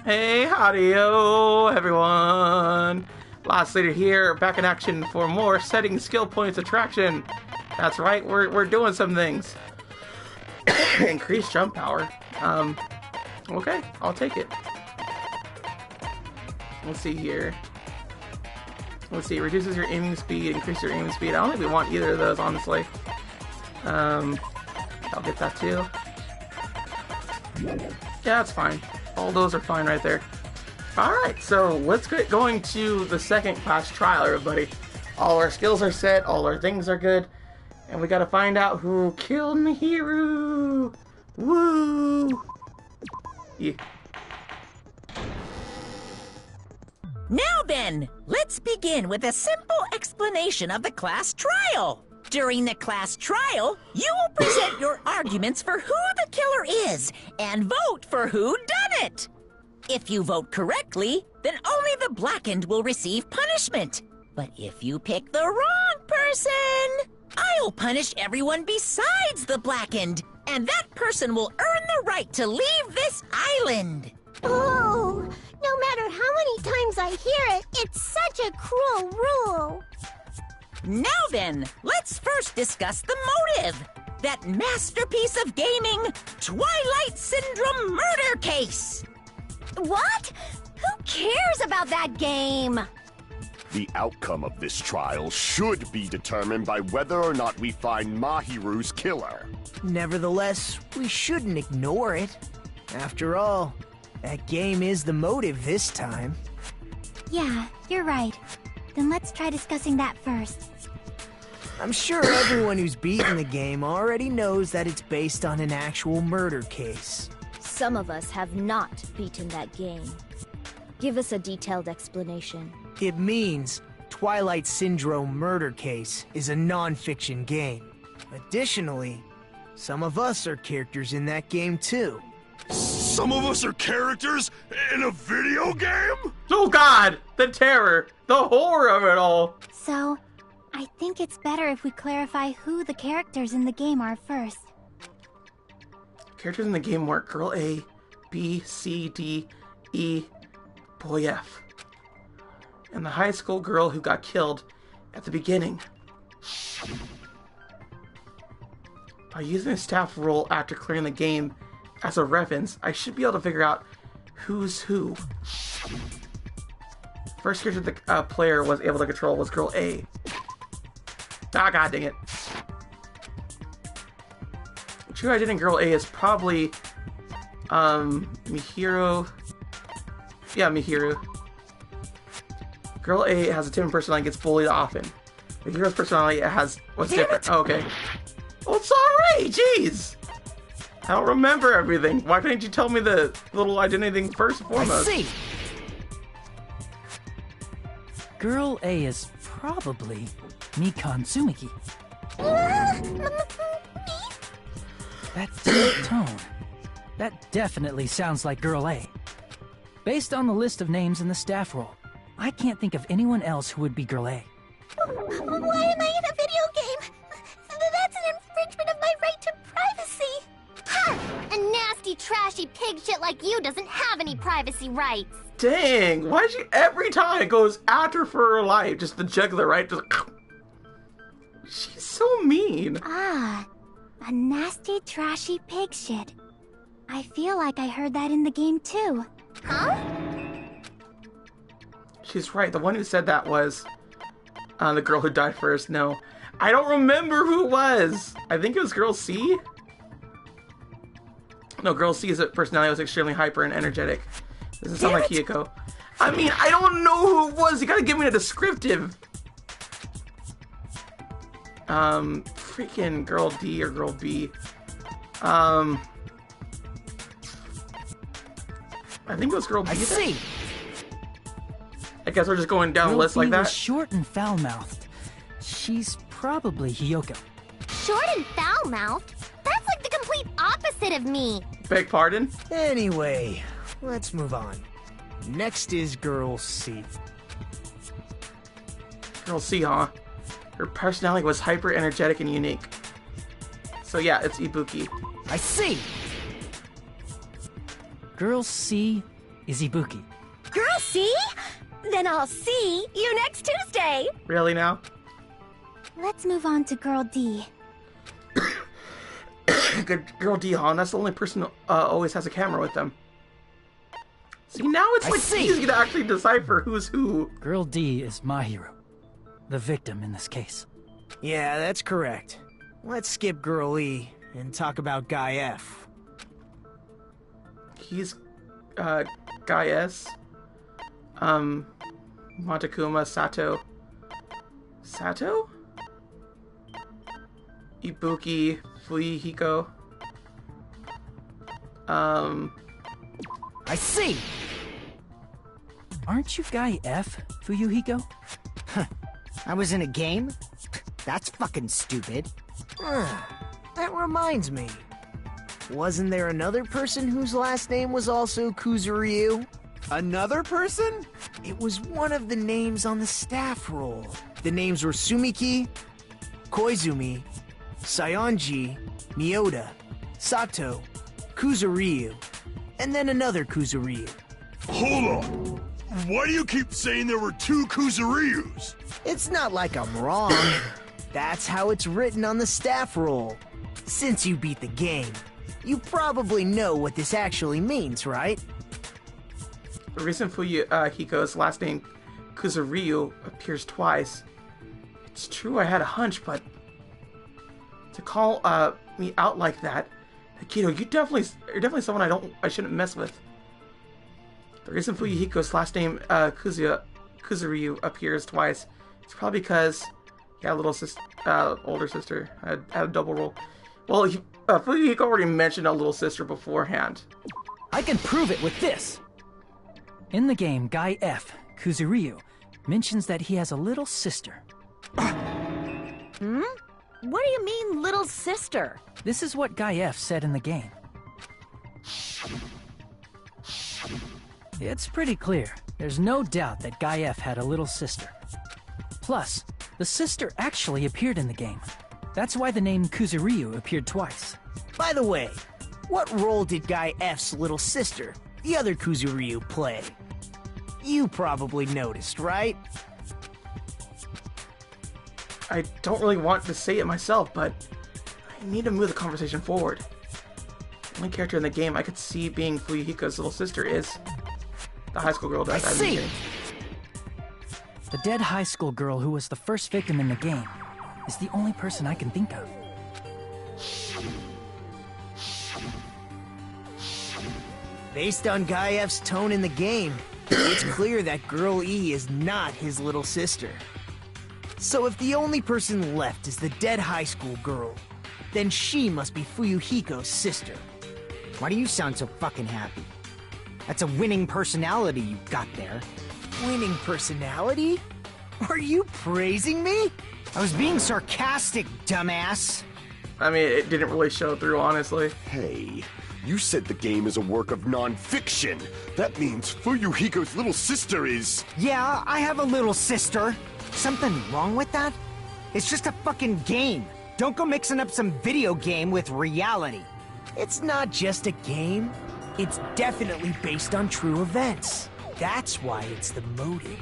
Hey, howdy-o, everyone. Lost Leader here, back in action for more setting skill points attraction. That's right, we're doing some things. Increased jump power. Okay, I'll take it. Let's see here. Let's see, reduces your aiming speed, increase your aiming speed. I don't think we want either of those, honestly. I'll get that too. Yeah, that's fine. All those are fine right there. Alright, so let's get going to the second class trial, everybody. All our skills are set, all our things are good, and we gotta find out who killed Mihiru! Woo! Yeah. Now then, let's begin with a simple explanation of the class trial. During the class trial, you will present your arguments for who the killer is and vote for who done it. If you vote correctly, then only the blackened will receive punishment. But if you pick the wrong person, I'll punish everyone besides the blackened, and that person will earn the right to leave this island. Oh, no matter how many times I hear it, it's such a cruel rule. Now then, let's first discuss the motive. That masterpiece of gaming, Twilight Syndrome murder case. What? Who cares about that game? The outcome of this trial should be determined by whether or not we find Mahiru's killer. Nevertheless, we shouldn't ignore it. After all, that game is the motive this time. Yeah, you're right. Then let's try discussing that first. I'm sure everyone who's beaten the game already knows that it's based on an actual murder case. Some of us have not beaten that game. Give us a detailed explanation. It means Twilight Syndrome Murder Case is a non-fiction game. Additionally, some of us are characters in that game too. Some of us are characters in a video game? Oh god! The terror! The horror of it all! So, I think it's better if we clarify who the characters in the game are first. Characters in the game were Girl A, B, C, D, E, Boy F. And the high school girl who got killed at the beginning. By using the staff role after clearing the game as a reference, I should be able to figure out who's who. First character the player was able to control was Girl A. Ah, god dang it. True identity Girl A is probably Mihiru. Yeah, Mihiru. Girl A has a different personality and gets bullied often. Mihiru's personality was different. Oh, okay. Well, sorry, jeez. I don't remember everything. Why couldn't you tell me the little identity thing first and foremost? I see. Girl A is probably Mikan Tsumiki. That deep tone. That definitely sounds like Girl A. Based on the list of names in the staff roll, I can't think of anyone else who would be Girl A. Why am I in a video game? That's an infringement of my right to privacy. Ha! A nasty, trashy pig shit like you doesn't have any privacy rights. Dang, why she every time it goes after for her life? Just the jugular, right? Just, she's so mean. Ah, a nasty, trashy pig shit. I feel like I heard that in the game too. Huh? She's right. The one who said that was the girl who died first. No, I don't remember who it was. I think it was Girl C. No, Girl C's personality was extremely hyper and energetic. Doesn't sound like Hiyoko. I mean, I don't know who it was. You gotta give me a descriptive. Freaking Girl D or Girl B. I think it was Girl B. I see. I guess we're just going down the list like that. Was short and foul-mouthed. She's probably Hiyoko. Short and foul-mouthed? That's like the complete opposite of me. Beg pardon? Anyway, let's move on. Next is Girl C. Girl C, huh? Her personality was hyper energetic and unique. So yeah, it's Ibuki. I see. Girl C Izubuki. Girl C? Then I'll see you next Tuesday. Really now? Let's move on to Girl D. Good girl Dihan, that's the only person always has a camera with them. See, now it's like easy to actually decipher who's who. Girl D is Mahiru, the victim in this case. Yeah, that's correct. Let's skip Girl E and talk about Guy F. He's Guy S. Montekuma Sato. Sato? Ibuki Fuyuhiko. I see! Aren't you Guy F, Fuyuhiko? I was in a game? That's fucking stupid. That reminds me. Wasn't there another person whose last name was also Kuzuryu? Another person? It was one of the names on the staff roll. The names were Sumiki, Koizumi, Sayonji, Miyoda, Sato, Kuzuryu, and then another Kuzuryu. Hold on. Why do you keep saying there were two Kuzuryus? It's not like I'm wrong. That's how it's written on the staff roll. Since you beat the game, you probably know what this actually means, right? The reason Fuyuhiko's last name Kuzuryu appears twice. It's true I had a hunch, but to call me out like that, Akito, you're definitely someone I shouldn't mess with. The reason Fuyuhiko's last name Kuzuryu appears twice, it's probably because he had a little older sister. Had a double role. Well, Fuyuhiko already mentioned a little sister beforehand. I can prove it with this! In the game, Guy F, Kuzuryu, mentions that he has a little sister. What do you mean, little sister? This is what Guy F said in the game. It's pretty clear. There's no doubt that Guy F had a little sister. Plus, the sister actually appeared in the game. That's why the name Kuzuryu appeared twice. By the way, what role did Guy F's little sister, the other Kuzuryu, play? You probably noticed, right? I don't really want to say it myself, but I need to move the conversation forward. The only character in the game I could see being Fuyuhiko's little sister is the high school girl that I see. The dead high school girl who was the first victim in the game is the only person I can think of. Based on Guy F's tone in the game, it's clear that Girl E is not his little sister. So if the only person left is the dead high school girl, then she must be Fuyuhiko's sister. Why do you sound so fucking happy? That's a winning personality you got there. Winning personality? Are you praising me? I was being sarcastic, dumbass. I mean, it didn't really show through, honestly. Hey, you said the game is a work of non-fiction. That means Fuyuhiko's little sister is... Yeah, I have a little sister. Something wrong with that? It's just a fucking game. Don't go mixing up some video game with reality. It's not just a game. It's definitely based on true events. That's why it's the motive.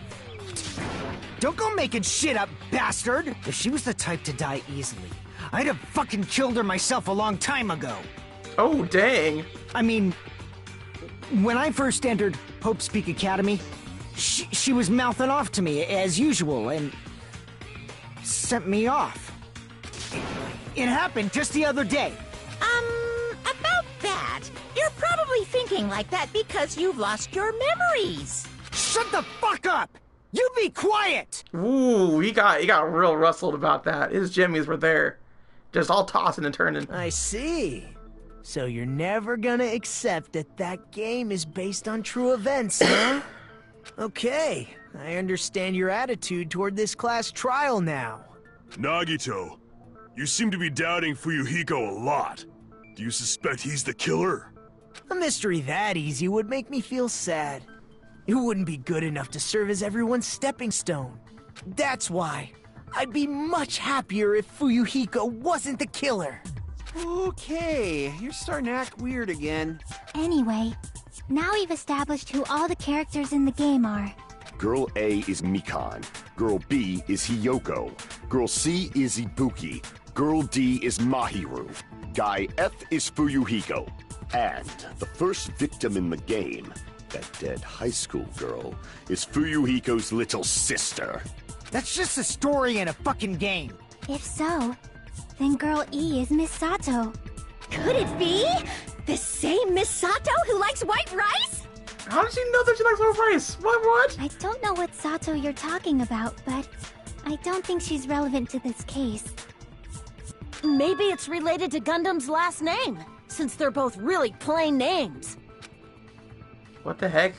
Don't go making shit up, bastard! If she was the type to die easily, I'd have fucking killed her myself a long time ago. Oh, dang. I mean, when I first entered Hope's Peak Academy, she was mouthing off to me as usual and sent me off. It happened just the other day. About that, you're probably thinking like that because you've lost your memories. Shut the fuck up! You be quiet! Ooh, he got real rustled about that. His jimmies were there. Just all tossing and turning. I see. So you're never gonna accept that that game is based on true events, huh? Okay, I understand your attitude toward this class trial now. Nagito, you seem to be doubting Fuyuhiko a lot. Do you suspect he's the killer? A mystery that easy would make me feel sad. It wouldn't be good enough to serve as everyone's stepping stone. That's why I'd be much happier if Fuyuhiko wasn't the killer. Okay, you're starting to act weird again. Anyway, Now we've established who all the characters in the game are. Girl A is Mikan. Girl B is Hiyoko. Girl C is Ibuki. Girl D is Mahiru. Guy F is Fuyuhiko. And the first victim in the game, that dead high school girl, is Fuyuhiko's little sister. That's just a story in a fucking game. If so, then Girl E is Miss Sato. Could it be? The same Miss Sato who likes white rice? How did you know that she likes white rice? What? I don't know what Sato you're talking about, but I don't think she's relevant to this case. Maybe it's related to Gundam's last name, since they're both really plain names. What the heck?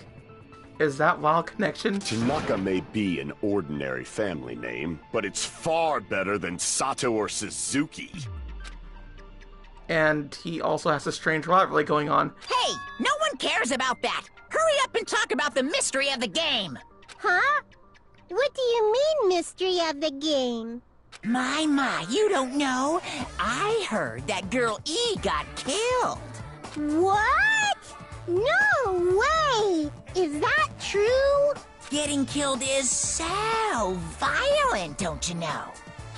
Is that wild connection? Tanaka may be an ordinary family name, but it's far better than Sato or Suzuki. And he also has a strange rivalry going on. Hey, no one cares about that. Hurry up and talk about the mystery of the game. Huh? What do you mean, mystery of the game? My, you don't know. I heard that Girl E got killed. What? No way! Is that true? Getting killed is so violent, don't you know?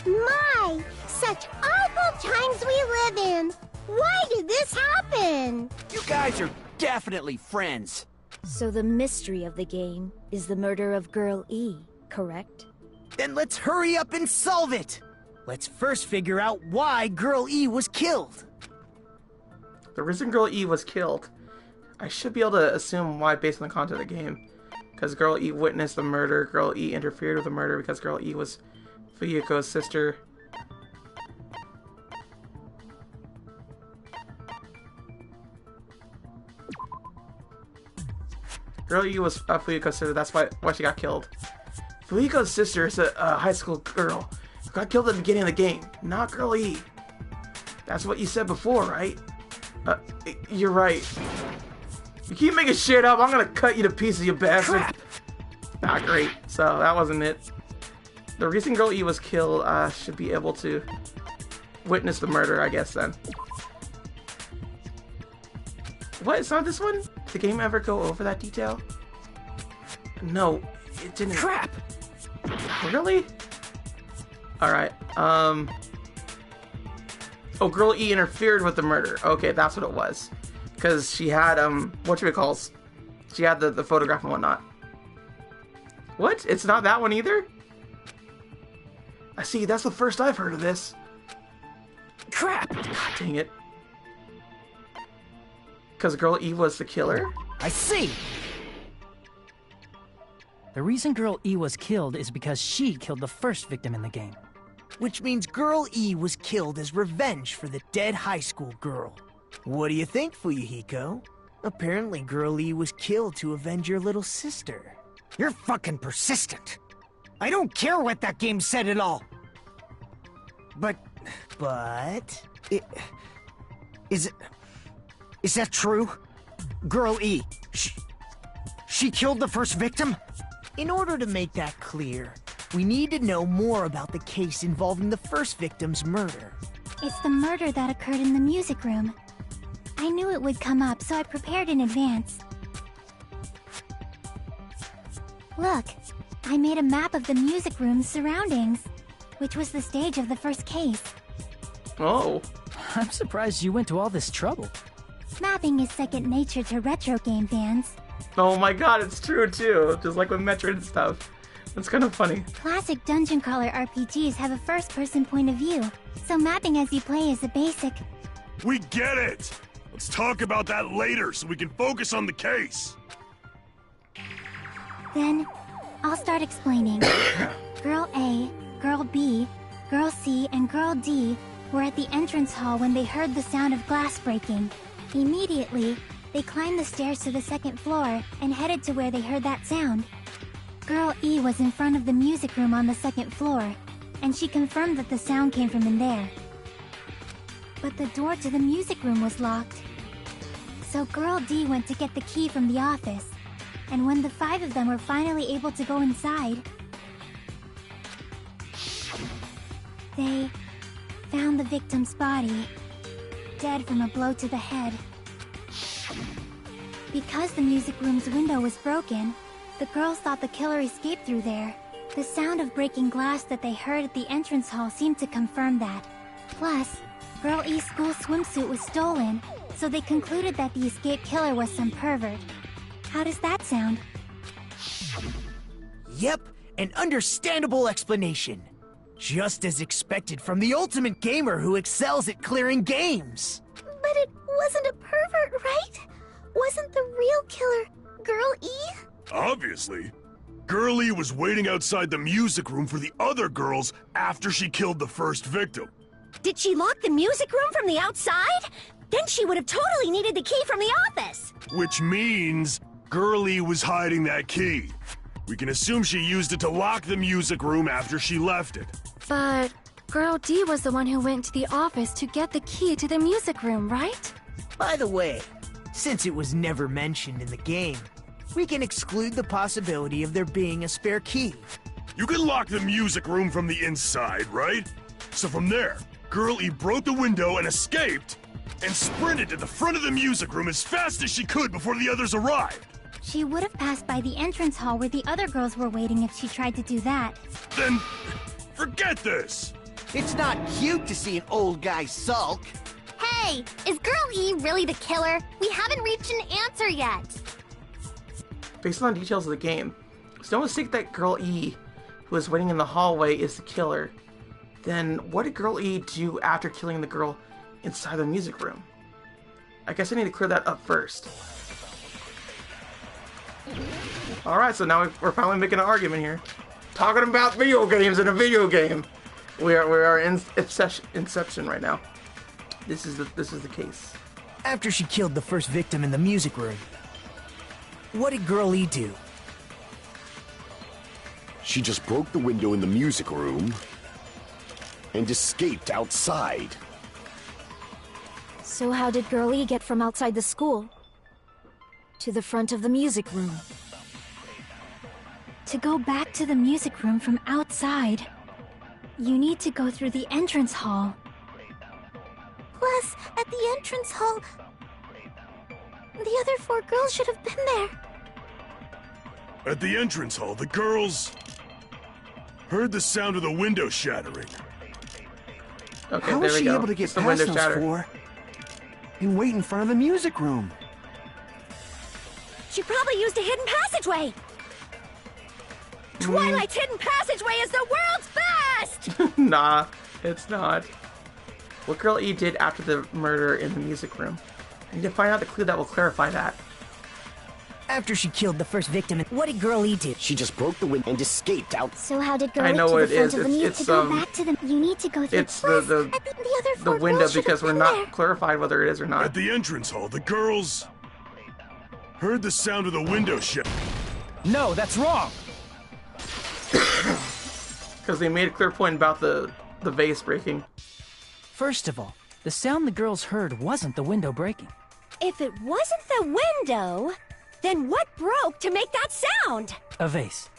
My, such awful times we live in. Why did this happen? You guys are definitely friends. So the mystery of the game is the murder of Girl E, correct? Then let's hurry up and solve it! Let's first figure out why Girl E was killed. The reason Girl E was killed, I should be able to assume why based on the content of the game. Because Girl E witnessed the murder, Girl E interfered with the murder because Girl E was Fuyuko's sister. Girl E was Fuyuko's sister, that's why she got killed. Fuyuko's sister is a high school girl who got killed at the beginning of the game, not Girl E. That's what you said before, right? You're right. You keep making shit up, I'm gonna cut you to pieces, you bastard. Crap. Not great, so that wasn't it. The reason Girl E was killed should be able to witness the murder, I guess, then. What? It's not this one? Did the game ever go over that detail? No, it didn't. Crap! Really? Alright, Oh, Girl E interfered with the murder. Okay, that's what it was. Because she had, whatchamacalls. She had the photograph and whatnot. What? It's not that one either? I see, that's the first I've heard of this. Crap! God dang it. Because Girl E was the killer? I see! The reason Girl E was killed is because she killed the first victim in the game. Which means Girl E was killed as revenge for the dead high school girl. What do you think, Fuyuhiko? Apparently Girl E was killed to avenge your little sister. You're fucking persistent. I don't care what that game said at all. But... Is that true? Girl E, she killed the first victim? In order to make that clear, we need to know more about the case involving the first victim's murder. It's the murder that occurred in the music room. I knew it would come up, so I prepared in advance. Look, I made a map of the music room's surroundings, which was the stage of the first case. Oh. I'm surprised you went to all this trouble. Mapping is second nature to retro game fans. Oh my god, it's true too. Just like with Metroid and stuff. That's kind of funny. Classic dungeon crawler RPGs have a first-person point of view, so mapping as you play is a basic. We get it! Let's talk about that later so we can focus on the case. Then, I'll start explaining. Girl A, Girl B, Girl C, and Girl D were at the entrance hall when they heard the sound of glass breaking. Immediately, they climbed the stairs to the second floor and headed to where they heard that sound. Girl E was in front of the music room on the second floor, and she confirmed that the sound came from in there. But the door to the music room was locked. So Girl D went to get the key from the office, and when the 5 of them were finally able to go inside, they found the victim's body, dead from a blow to the head. Because the music room's window was broken, the girls thought the killer escaped through there. The sound of breaking glass that they heard at the entrance hall seemed to confirm that. Plus, Girl E's school swimsuit was stolen, so they concluded that the escaped killer was some pervert. How does that sound? Yep, an understandable explanation. Just as expected from the ultimate gamer who excels at clearing games. But it wasn't a pervert, right? Wasn't the real killer Girl E? Obviously. Girl E was waiting outside the music room for the other girls after she killed the first victim. Did she lock the music room from the outside? Then she would have totally needed the key from the office. Which means Girl E was hiding that key. We can assume she used it to lock the music room after she left it. But Girl D was the one who went to the office to get the key to the music room, right? By the way, since it was never mentioned in the game, we can exclude the possibility of there being a spare key. You can lock the music room from the inside, right? So from there, Girl E broke the window and escaped, and sprinted to the front of the music room as fast as she could before the others arrived. She would have passed by the entrance hall where the other girls were waiting if she tried to do that. Then, forget this! It's not cute to see an old guy sulk. Hey, is Girl E really the killer? We haven't reached an answer yet. Based on details of the game, it's no mistake that Girl E, who was waiting in the hallway, is the killer. Then what did Girl E do after killing the girl inside the music room? I guess I need to clear that up first. Alright, so now we're finally making an argument here. Talking about video games in a video game. We are in Inception right now. This is the case. After she killed the first victim in the music room, what did Girl E do? She just broke the window in the music room and escaped outside. So how did Girl E get from outside the school to the front of the music room? To go back to the music room from outside, you need to go through the entrance hall. Plus, at the entrance hall, the other 4 girls should have been there. At the entrance hall, the girls heard the sound of the window shattering. Okay, How there was we she go. able to get It's the past window those shatter. 4 and wait in front of the music room? She probably used a hidden passageway. Twilight's hidden passageway is the world's best! Nah, it's not. What Girl E did after the murder in the music room. I need to find out the clue that will clarify that. After she killed the first victim, what did Girl E do? She just broke the window and escaped out. So how did Girl I E know to what the it front is. of the music It's, to go back to the... You need to go through... It's Plus, the at the other 4 window girls should because have we're been not there. clarified whether it is or not. At the entrance hall, the girls heard the sound of the window shatter. No, that's wrong! Because they made a clear point about the vase breaking. First of all, the sound the girls heard wasn't the window breaking. If it wasn't the window, then what broke to make that sound? A vase.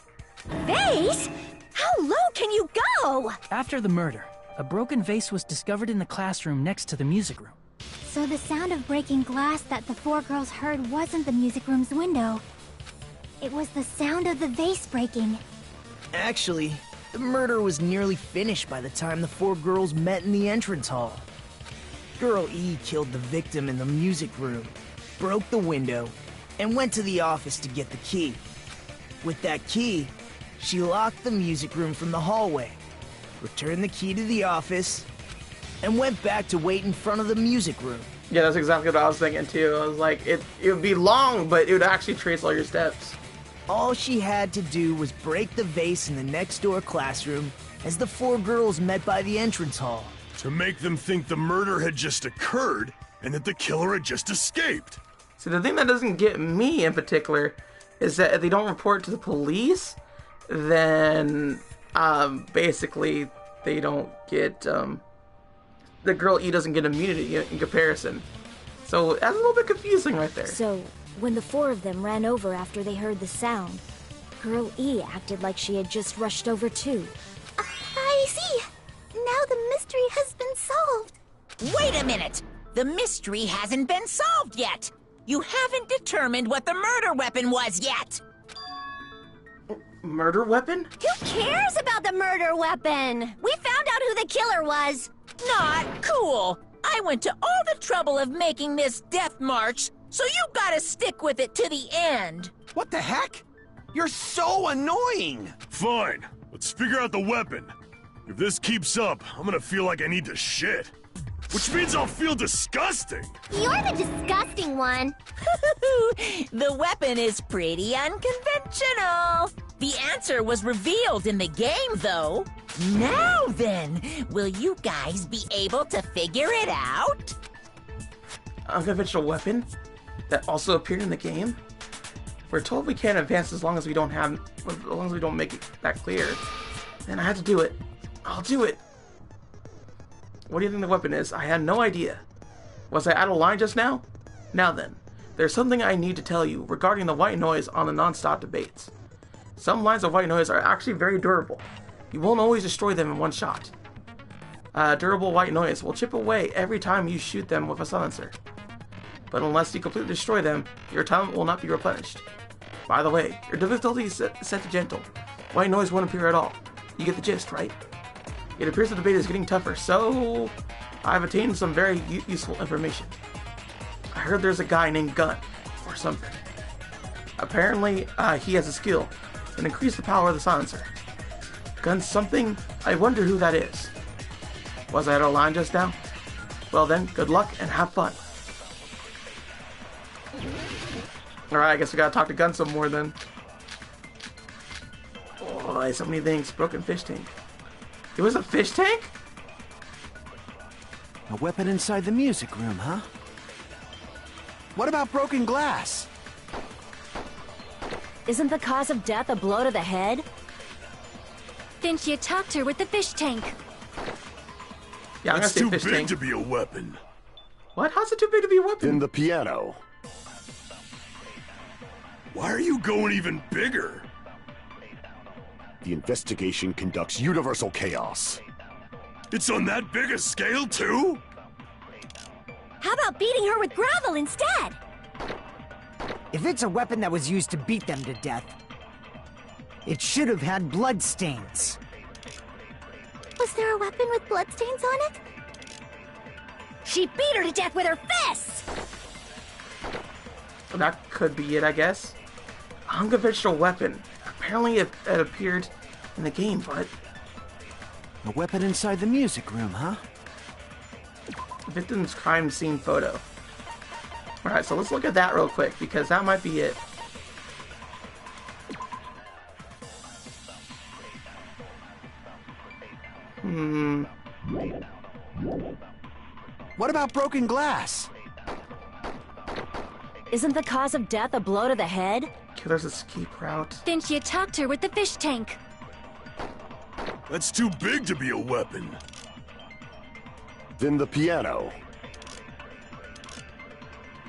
Vase? How low can you go? After the murder, a broken vase was discovered in the classroom next to the music room. So the sound of breaking glass that the 4 girls heard wasn't the music room's window. It was the sound of the vase breaking. Actually, the murder was nearly finished by the time the 4 girls met in the entrance hall. Girl E killed the victim in the music room, broke the window, and went to the office to get the key. With that key, she locked the music room from the hallway, returned the key to the office, and went back to wait in front of the music room. Yeah, that's exactly what I was thinking too. I was like, it would be long, but it would actually trace all your steps. All she had to do was break the vase in the next door classroom as the 4 girls met by the entrance hall. To make them think the murder had just occurred and that the killer had just escaped. So the thing that doesn't get me in particular is that if they don't report to the police, then basically they don't get the Girl E doesn't get immunity in comparison. So that's a little bit confusing right there. So, when the 4 of them ran over after they heard the sound, Girl E acted like she had just rushed over too. I see. Now the mystery has been solved. Wait a minute! The mystery hasn't been solved yet! You haven't determined what the murder weapon was yet! Murder weapon? Who cares about the murder weapon? We found out who the killer was. Not cool! I went to all the trouble of making this death march, so you gotta stick with it to the end! What the heck? You're so annoying! Fine, let's figure out the weapon. If this keeps up, I'm gonna feel like I need to shit. Which means I'll feel disgusting! You're the disgusting one. The weapon is pretty unconventional. The answer was revealed in the game, though. Now then, will you guys be able to figure it out? Unconventional weapon that also appeared in the game? We're told we can't advance as long as we don't make it that clear. Then I had to do it. I'll do it. What do you think the weapon is? I had no idea. Was I out of line just now? Now then, there's something I need to tell you regarding the white noise on the non-stop debates. Some lines of white noise are actually very durable. You won't always destroy them in one shot. Durable white noise will chip away every time you shoot them with a silencer. But unless you completely destroy them, your talent will not be replenished. By the way, your difficulty is set to gentle. White noise won't appear at all. You get the gist, right? It appears the debate is getting tougher, so I've attained some very useful information. I heard there's a guy named Gun, or something. Apparently, he has a skill that increases the power of the silencer. Gun something? I wonder who that is. Was I out of line just now? Well then, good luck and have fun. Alright, I guess we gotta talk to Gun some more then. Oh, so many things. Broken fish tank. It was a fish tank? A weapon inside the music room, huh? What about broken glass? Isn't the cause of death a blow to the head? Then she attacked her with the fish tank. Yeah, I'm That's gonna too say fish big tank. to be a weapon. What? How's it too big to be a weapon? Then the piano. Why are you going even bigger? The investigation conducts universal chaos. It's on that big a scale, too? How about beating her with gravel instead? If it's a weapon that was used to beat them to death, it should have had blood stains. Was there a weapon with bloodstains on it? She beat her to death with her fists! Well, that could be it, I guess. Unconventional weapon. Apparently it appeared in the game, but... A weapon inside the music room, huh? Victim's crime scene photo. Alright, so let's look at that real quick, because that might be it. What about broken glass? Isn't the cause of death a blow to the head? Killer's escape route. Then she attacked her with the fish tank. That's too big to be a weapon. Then the piano.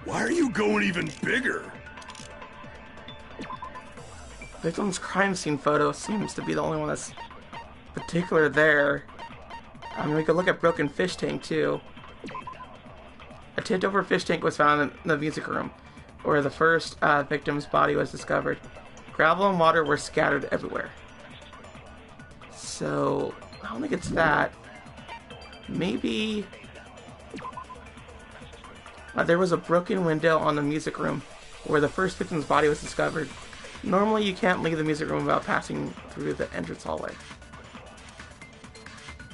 Why are you going even bigger? Victim's crime scene photo seems to be the only one that's particular there. I mean, we could look at broken fish tank too. A tipped over fish tank was found in the music room, where the first victim's body was discovered. Gravel and water were scattered everywhere. So, I don't think it's that. Maybe... there was a broken window on the music room, where the first victim's body was discovered. Normally you can't leave the music room without passing through the entrance hallway.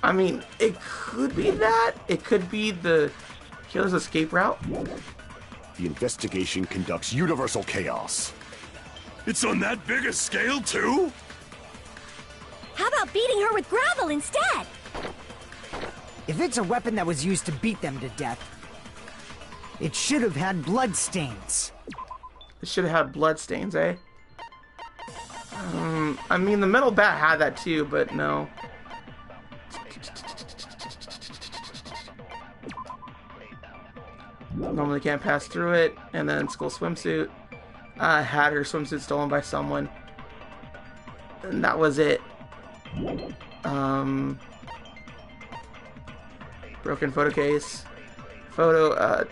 I mean, it could be that. It could be the killer's escape route. The investigation conducts universal chaos. It's on that big a scale, too? How about beating her with gravel instead? If it's a weapon that was used to beat them to death, it should have had blood stains. It should have had blood stains, eh? I mean, the metal bat had that too, but no. Normally can't pass through it. And then school swimsuit. Had her swimsuit stolen by someone. And that was it. Broken photo case. Photo,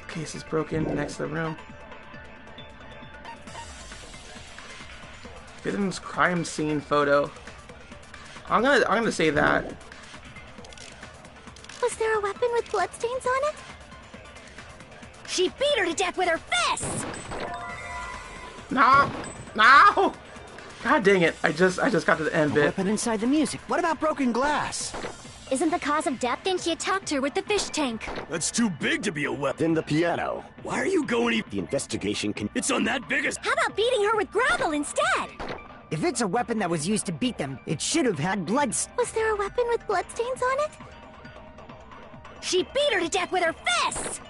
Case is broken next to the room. Victim's crime scene photo. I'm gonna say that. Was there a weapon with bloodstains on it? She beat her to death with her fists! No! No! God dang it. I just got to the end bit. Weapon inside the music. What about broken glass? Isn't the cause of death? Think she attacked her with the fish tank. That's too big to be a weapon. Then the piano. Why are you going? The investigation can. It's on that biggest. How about beating her with gravel instead? If it's a weapon that was used to beat them, it should have had blood. Was there a weapon with bloodstains on it? She beat her to death with her fists!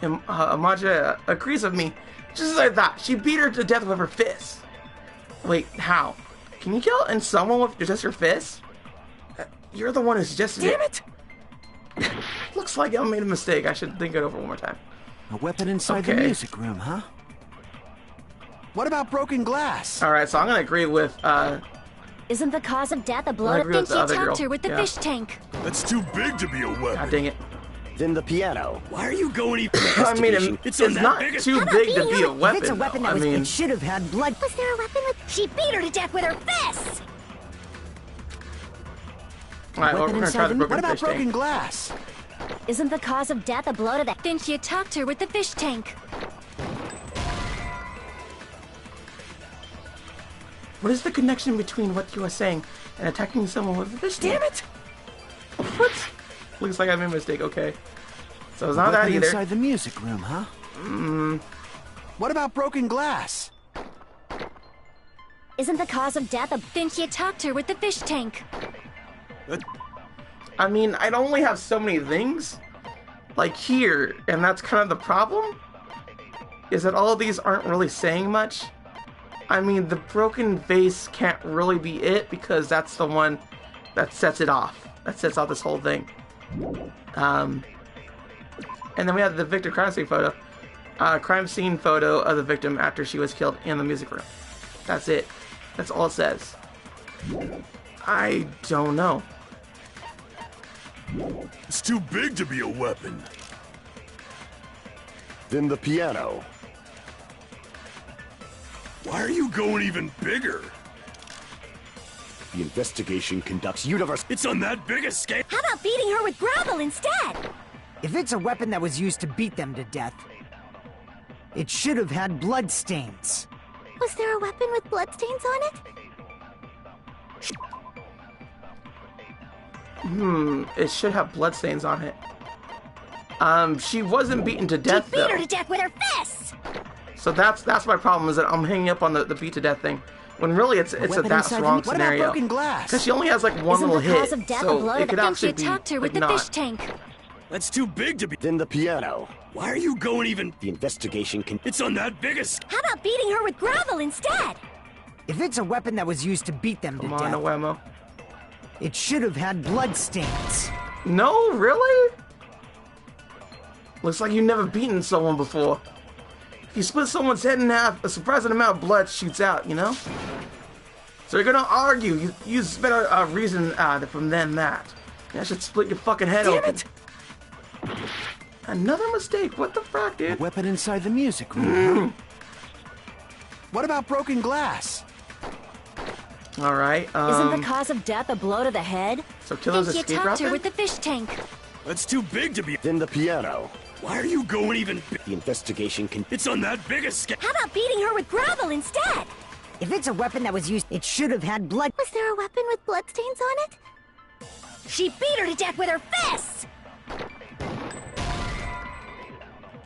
Amaja agrees with me. Just as I thought, she beat her to death with her fists. Wait, how? Can you kill someone with just your fists? You're the one who suggested it. Damn it! Looks like I made a mistake. I should think it over one more time. A weapon inside the music room, huh? What about broken glass? Alright, so I'm gonna agree with, Isn't the cause of death a blow I to agree with think the she other attacked girl. her with the Yeah. fish tank? That's too big to be a weapon. God dang it. Then the piano. Why are you going? I mean, it's not too big to be a weapon. If it's a weapon though. that was, I mean, it should have had blood. Was there a weapon with... She beat her to death with her fists! alright, well, we're gonna try the broken What about fish broken tank. glass? Isn't the cause of death a blow to the... Then she attacked her with the fish tank. What is the connection between what you are saying and attacking someone with a fish tank? Damn it! What? Looks like I made a mistake, okay. So it's not that Weapon either. inside the music room, huh? What about broken glass? Isn't the cause of death a... Then she attacked her with the fish tank. I mean, I'd only have so many things. Like here, and that's kind of the problem. Is that all of these aren't really saying much. I mean, the broken vase can't really be it because that's the one that sets it off. That sets off this whole thing. And then we have the victim crime scene photo. Crime scene photo of the victim after she was killed in the music room. That's it. That's all it says. I don't know. It's too big to be a weapon. Then the piano. Why are you going even bigger? The investigation conducts universe. It's on that big a scale. How about beating her with gravel instead? If it's a weapon that was used to beat them to death, it should have had blood stains. Was there a weapon with bloodstains on it? It should have bloodstains on it. She wasn't beaten to death, She beat her though. to death with her fists! So that's my problem, is that I'm hanging up on the beat to death thing. When really it's a weapon that's inside wrong the- What about scenario. broken glass? Because she only has like one Isn't little the hit, cause of death a so blow it to could the... Then she actually be attacked her with like the not. fish tank. That's too big to be. Then the piano. Why are you going even? The investigation can. It's on that big a scale. How about beating her with gravel instead? If it's a weapon that was used to beat them to Come on, death, Noemo. it should have had blood stains. No, really? Looks like you've never beaten someone before. If you split someone's head in half, a surprising amount of blood shoots out, you know? So you're gonna argue. You use better reason from than that. I should split your fucking head Damn open. it! Another mistake. What the fuck, A dude? weapon inside the music room, huh? What about broken glass? All right. Isn't the cause of death a blow to the head? So Then killer's she escape route attacked her then? with the fish tank. That's too big to be. Then the piano. Why are you going even? The investigation can. It's on that big a scale. How about beating her with gravel instead? If it's a weapon that was used, it should have had blood. Was there a weapon with bloodstains on it? She beat her to death with her fists!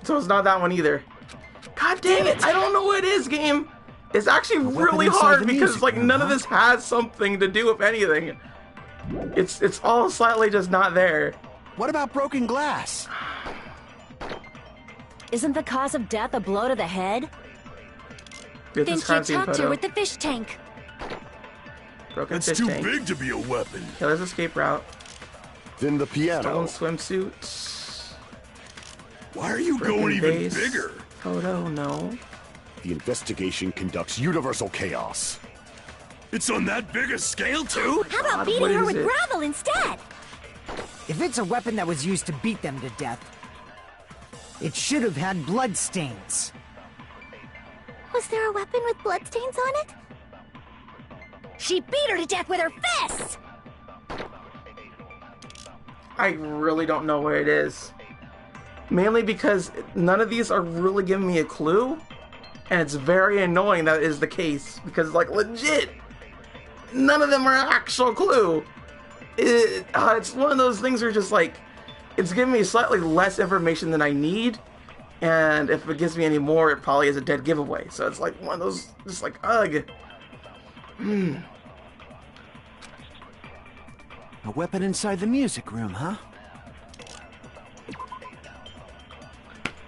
So it's not that one either. God dang it! I don't know what it is, game. It's actually really inside hard the because music like room, none of huh? this has something to do with anything. It's all slightly just not there. What about broken glass? Isn't the cause of death a blow to the head? Get Then this she crime scene attacked her photo. with the fish tank. Broken That's fish too tank. big to be a weapon. Killer's escape route. Then the Stolen piano. swimsuit. Why are you Broken going even vase. bigger? Photo, no. The investigation conducts universal chaos. It's on that big a scale too? How about God, beating what her is with it? gravel instead? If it's a weapon that was used to beat them to death, it should have had bloodstains. Was there a weapon with bloodstains on it? She beat her to death with her fists! I really don't know what it is. Mainly because none of these are really giving me a clue. And it's very annoying that is the case. Because, like, legit, none of them are an actual clue. It's one of those things where just, like, it's giving me slightly less information than I need. And if it gives me any more, it probably is a dead giveaway. So it's like one of those, just like, ugh. A weapon inside the music room, huh?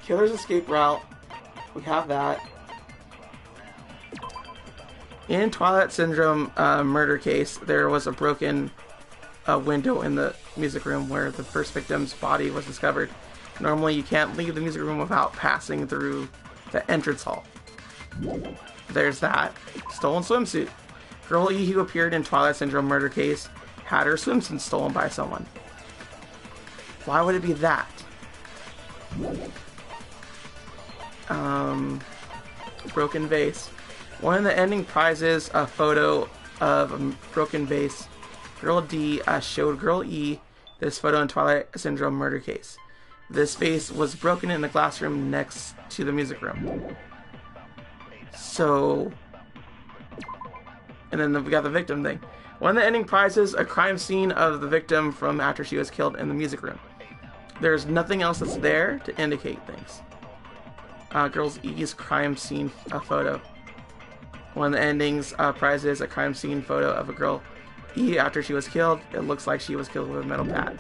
Killer's escape route. We have that. In Twilight Syndrome murder case, there was a broken window in the music room where the first victim's body was discovered. Normally, you can't leave the music room without passing through the entrance hall. There's that. Stolen swimsuit. Girl E, who appeared in Twilight Syndrome murder case, had her swimsuit stolen by someone. Why would it be that? Broken vase. One of the ending prizes, a photo of a broken vase. Girl D showed Girl E this photo in Twilight Syndrome murder case. This vase was broken in the glass room next to the music room. So, and then we got the victim thing. One of the ending prizes, a crime scene of the victim from after she was killed in the music room. There's nothing else that's there to indicate things. Girls E's crime scene photo. One of the endings prizes, a crime scene photo of a girl E after she was killed. It looks like she was killed with a metal pad.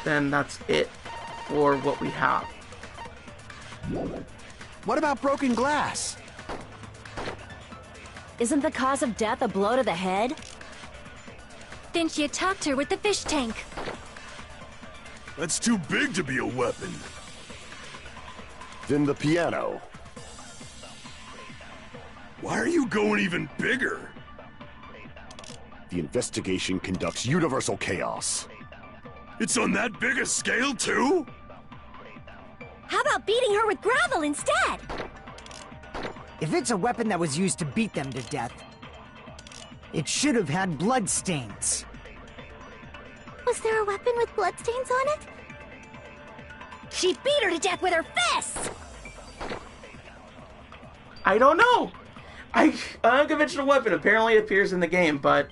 Then that's it for what we have. What about broken glass? Isn't the cause of death a blow to the head? Then she attacked her with the fish tank. That's too big to be a weapon. Then the piano. Why are you going even bigger? The investigation conducts universal chaos. It's on that big a scale, too? How about beating her with gravel instead? If it's a weapon that was used to beat them to death, it should have had bloodstains. Was there a weapon with bloodstains on it? She beat her to death with her fists! I don't know. An unconventional weapon apparently appears in the game, but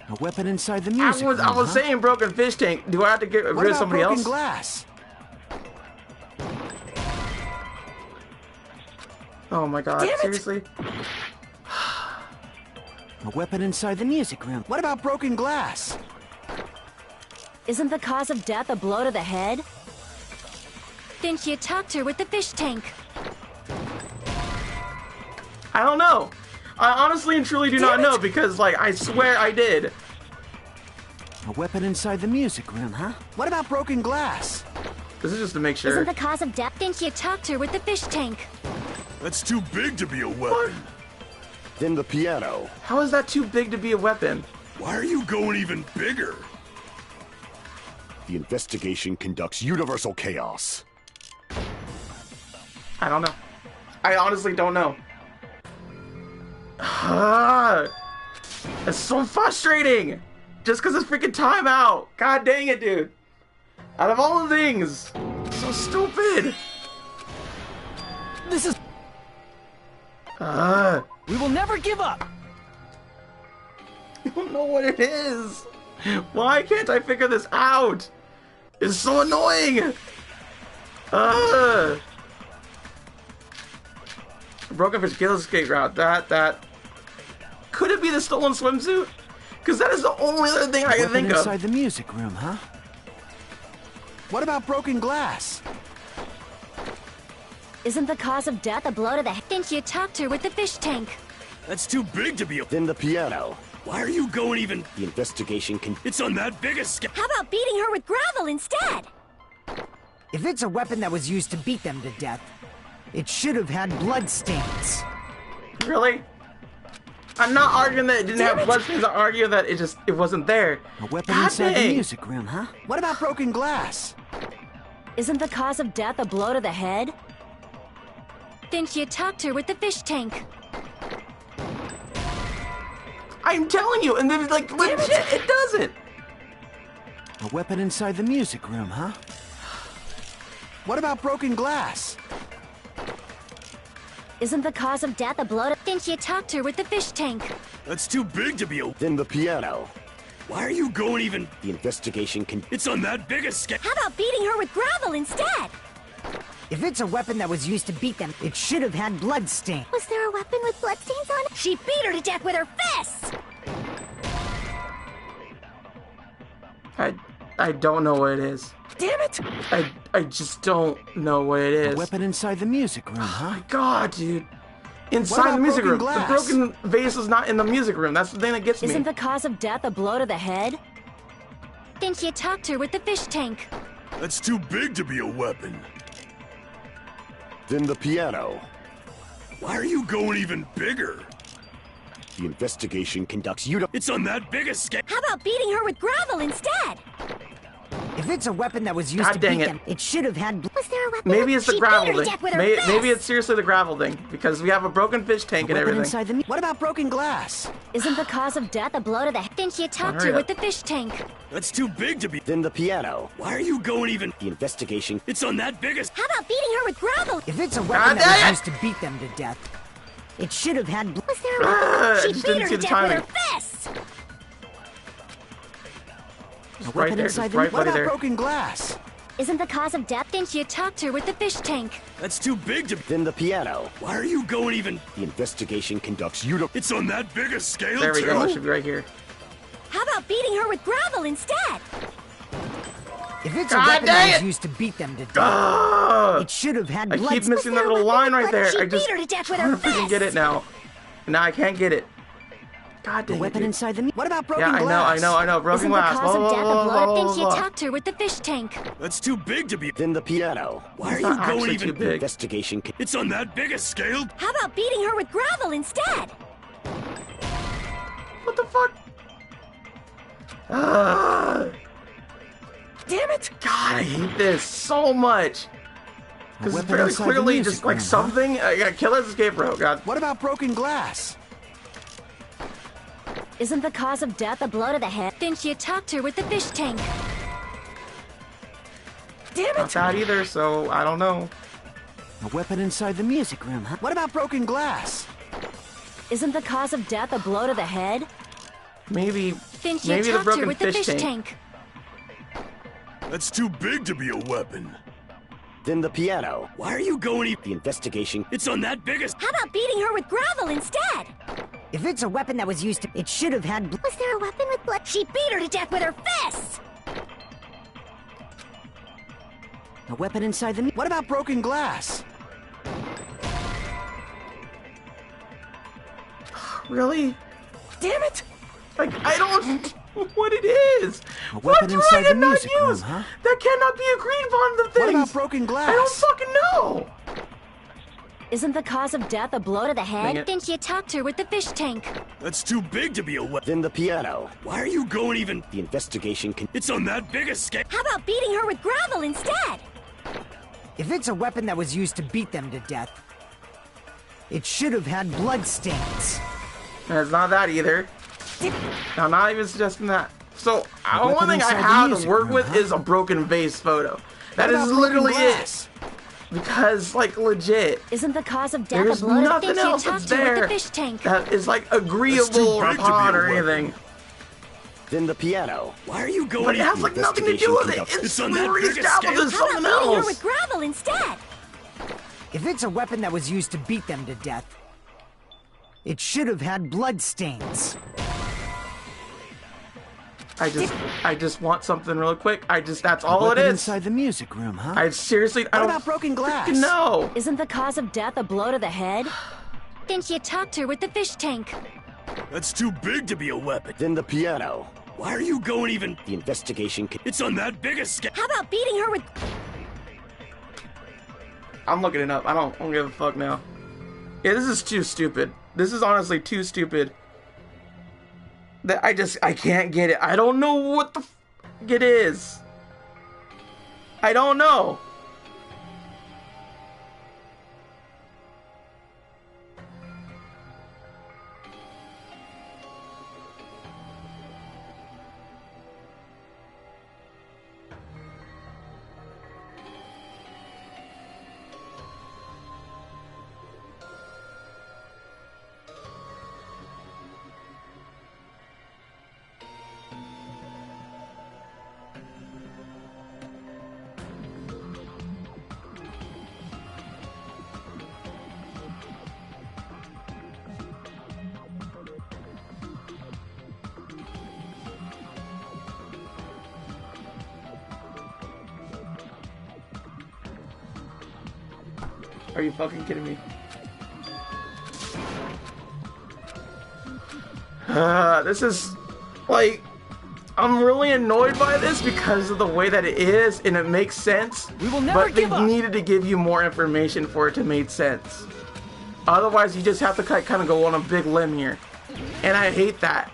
A weapon inside the music room, I was saying broken fish tank. Do I have to get rid of somebody else? What about broken glass? Oh my god, seriously? A weapon inside the music room. What about broken glass? Isn't the cause of death a blow to the head? Then she attacked her with the fish tank. I don't know. I honestly and truly do not know because, like, I swear I did. A weapon inside the music room, huh? What about broken glass? This is just to make sure. Isn't the cause of death? Then she attacked her with the fish tank. That's too big to be a weapon. Then the piano. How is that too big to be a weapon? Why are you going even bigger? The investigation conducts universal chaos. I don't know. I honestly don't know. It's so frustrating! Just because it's freaking timeout! God dang it, dude! Out of all the things! So stupid! This is... We will never give up! I don't know what it is! Why can't I figure this out? It's so annoying! Broken fish kill escape route. That. Could it be the stolen swimsuit? Because that is the only other thing I can think of. Inside the music room, huh? What about broken glass? Isn't the cause of death a blow to the head? Then she attacked her with the fish tank. That's too big to be a... Then the piano. Why are you going even... The investigation can... It's on that big a scale. How about beating her with gravel instead? If it's a weapon that was used to beat them to death, it should have had bloodstains. Really? I'm not arguing that it didn't have bloodstains. I'm arguing that it wasn't there. A weapon God inside dang. the music room, huh? What about broken glass? Isn't the cause of death a blow to the head? Then she attacked her with the fish tank. I'm telling you, and then like legit, it doesn't. A weapon inside the music room, huh? What about broken glass? Isn't the cause of death a blow to... Then she attacked her with the fish tank. That's too big to be a... Then the piano. Why are you going even... The investigation can... It's on that big a scale. How about beating her with gravel instead? If it's a weapon that was used to beat them, it should have had bloodstains. Was there a weapon with bloodstains on it? She beat her to death with her fists! I don't know what it is. Damn it! I just don't know what it is. A weapon inside the music room, huh? Oh my god, dude. What Inside about the music broken room. glass? The broken vase is not in the music room. That's the thing that gets me. Isn't the cause of death a blow to the head? Then she attacked her with the fish tank. That's too big to be a weapon. Then the piano. Why are you going even bigger? The investigation conducts you to... It's on that big a scale. How about beating her with gravel instead? If it's a weapon that was used God to dang beat it. them, it should have had... Was there a weapon Maybe with... it's the She beat her gravel to thing. death with her Maybe fists! it's seriously the gravel thing. Because we have a broken fish tank A and weapon everything. inside the... What about broken glass? Isn't the cause of death a blow to the head? Then she attacked hurry her up. with the fish tank. That's too big to be... Then the piano. Why are you going even... The investigation... It's on that big a... How about beating her with gravel? If it's a God weapon that dang was it! used to beat them to death, it should have had... Was there a weapon? I She just beat didn't her see to the death with timing. her fists! Just A right weapon there. inside Just the... right What buddy about there. broken glass? Isn't the cause of death... Then she attacked her with the fish tank. That's too big to... Then the piano. Why are you going even... The investigation conducts you to... It's on that big a scale, There we too? go. It should be right here. How about beating her with gravel instead? If it's a God weapon dang that was it! used to beat them to death, Ah! it should have had I blood... keep missing Was that there a little weapon line with right blood? there. She I just beat her to death with trying her to freaking get it fists! now. Now I can't get it. God A dang it, weapon dude. inside the... What about broken Yeah, glass? I know. Broken Isn't the glass. cause of Blah, death blah, a blah, blow? blah, Then she blah. attacked her with the fish tank. That's too big to be... Then the piano. Why are It's you not going actually even... too The big. investigation can... It's on that big a scale? How about beating her with gravel instead? What the fuck? Ah! Damn it! God, I hate this so much. Because it's weapon very inside the clearly music just like room, huh? something. I got Killer's Escape Rope. God. What about broken glass? Isn't the cause of death a blow to the head? Then she attacked her with the fish tank. Damn Not it! that either, so I don't know. A weapon inside the music room, huh? What about broken glass? Isn't the cause of death a blow to the head? Maybe Then she the attacked her broken with the fish fish tank. tank. That's too big to be a weapon. Then the piano. Why are you going even... The investigation... It's on that big a... How about beating her with gravel instead? If it's a weapon that was used to... It should have had... Was there a weapon with blood? She beat her to death with her fists! A weapon inside the... What about broken glass? Really? Damn it! Like I don't know what it is. A What weapon do inside I the not music room, use? huh? That cannot be agreed upon. The What things. about broken glass? I don't fucking know. Isn't the cause of death a blow to the Dang head? it. Then she attacked her with the fish tank. That's too big to be a weapon. Then the piano. Why are you going even... The investigation can... It's on that big a scale. How about beating her with gravel instead? If it's a weapon that was used to beat them to death, it should have had bloodstains. And it's not that either. I'm not even suggesting that. So the only weapon thing I inside the have to music work room, with huh? is a broken vase photo. That What is about broken literally glass? it. Because like legit. Isn't the cause of death There's a blow to the nothing Then she else that's attacked her with the there fish tank. that is like That's agreeable too or big to be a hot or weapon. anything. Then the piano. Why are you going But it even... has like nothing to do with it. Investigation It's conducted. It's on that literally big a established as scale. How something about beating her else. with gravel instead? If it's a weapon that was used to beat them to death, it should have had bloodstains. I just want something real quick. That's A all it weapon is. inside the music room, huh? I seriously, I What don't about broken glass? freaking know. Isn't the cause of death a blow to the head? Then she attacked her with the fish tank. That's too big to be a weapon. Then the piano. Why are you going even... The investigation can... It's on that big a scale. How about beating her with... I'm looking it up. I don't give a fuck now. Yeah, this is too stupid. This is honestly too stupid. I can't get it. I don't know what the it is. I don't know. Are you fucking kidding me? This is, like, I'm really annoyed by this because of the way that it is, and it makes sense. We will never but they give up. needed to give you more information for it to make sense. Otherwise, you just have to kind of go on a big limb here. And I hate that.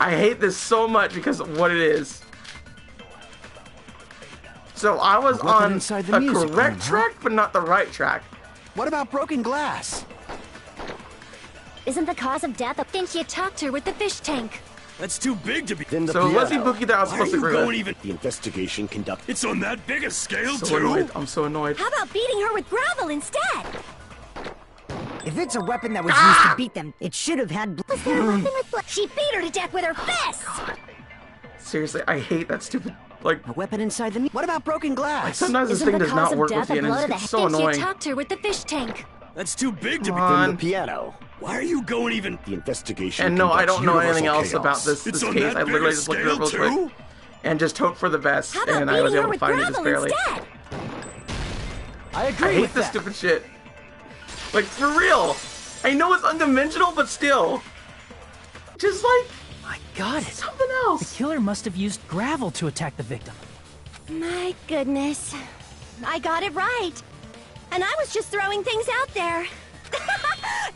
I hate this so much because of what it is. So I was on a correct track, but not the right track. What about broken glass? Isn't the cause of death a... Think you talked her with the fish tank. That's too big to be. Then the So piano. was he Buki that I was Why are supposed to you agree going with? even? The investigation conducted. It's on that big a scale So too. annoyed. I'm so annoyed. How about beating her with gravel instead? If it's a weapon that was used to beat them, it should have had. Was there a weapon with blood? She beat her to death with her fists! Seriously, I hate that stupid. Like, A weapon inside the... What about broken glass? sometimes this Isn't thing the does cause not of work death with you, a and blow to it's the so Think you annoying. talked her with the fish tank. That's too big to Come be. on. Then the piano. Why are you going even? The investigation. And no, I conducts don't know anything universal else chaos. about this It's case. on that I big literally a just looked it up real scale, quick and just hoped for the best, How about and I was beating able her to with find it just gravel barely. instead? I agree I hate with this that. stupid shit. Like, for real. I know it's unconventional, but still. Just like I got it. something The else. killer must have used gravel to attack the victim. My goodness. I got it right. And I was just throwing things out there.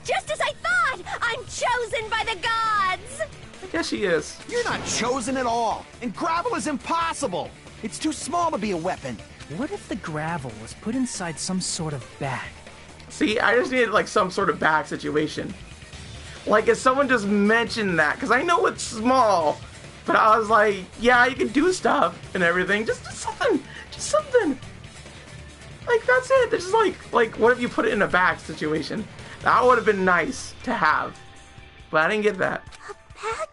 Just as I thought! I'm chosen by the gods! I guess she is. You're not chosen at all. And gravel is impossible. It's too small to be a weapon. What if the gravel was put inside some sort of bag? See, I just needed like some sort of bag situation. Like if someone just mentioned that, because I know it's small, but I was like, yeah, you can do stuff and everything. Just something. Just something. Like that's it. It's just like what if you put it in a bag situation? That would have been nice to have. But I didn't get that. A bag?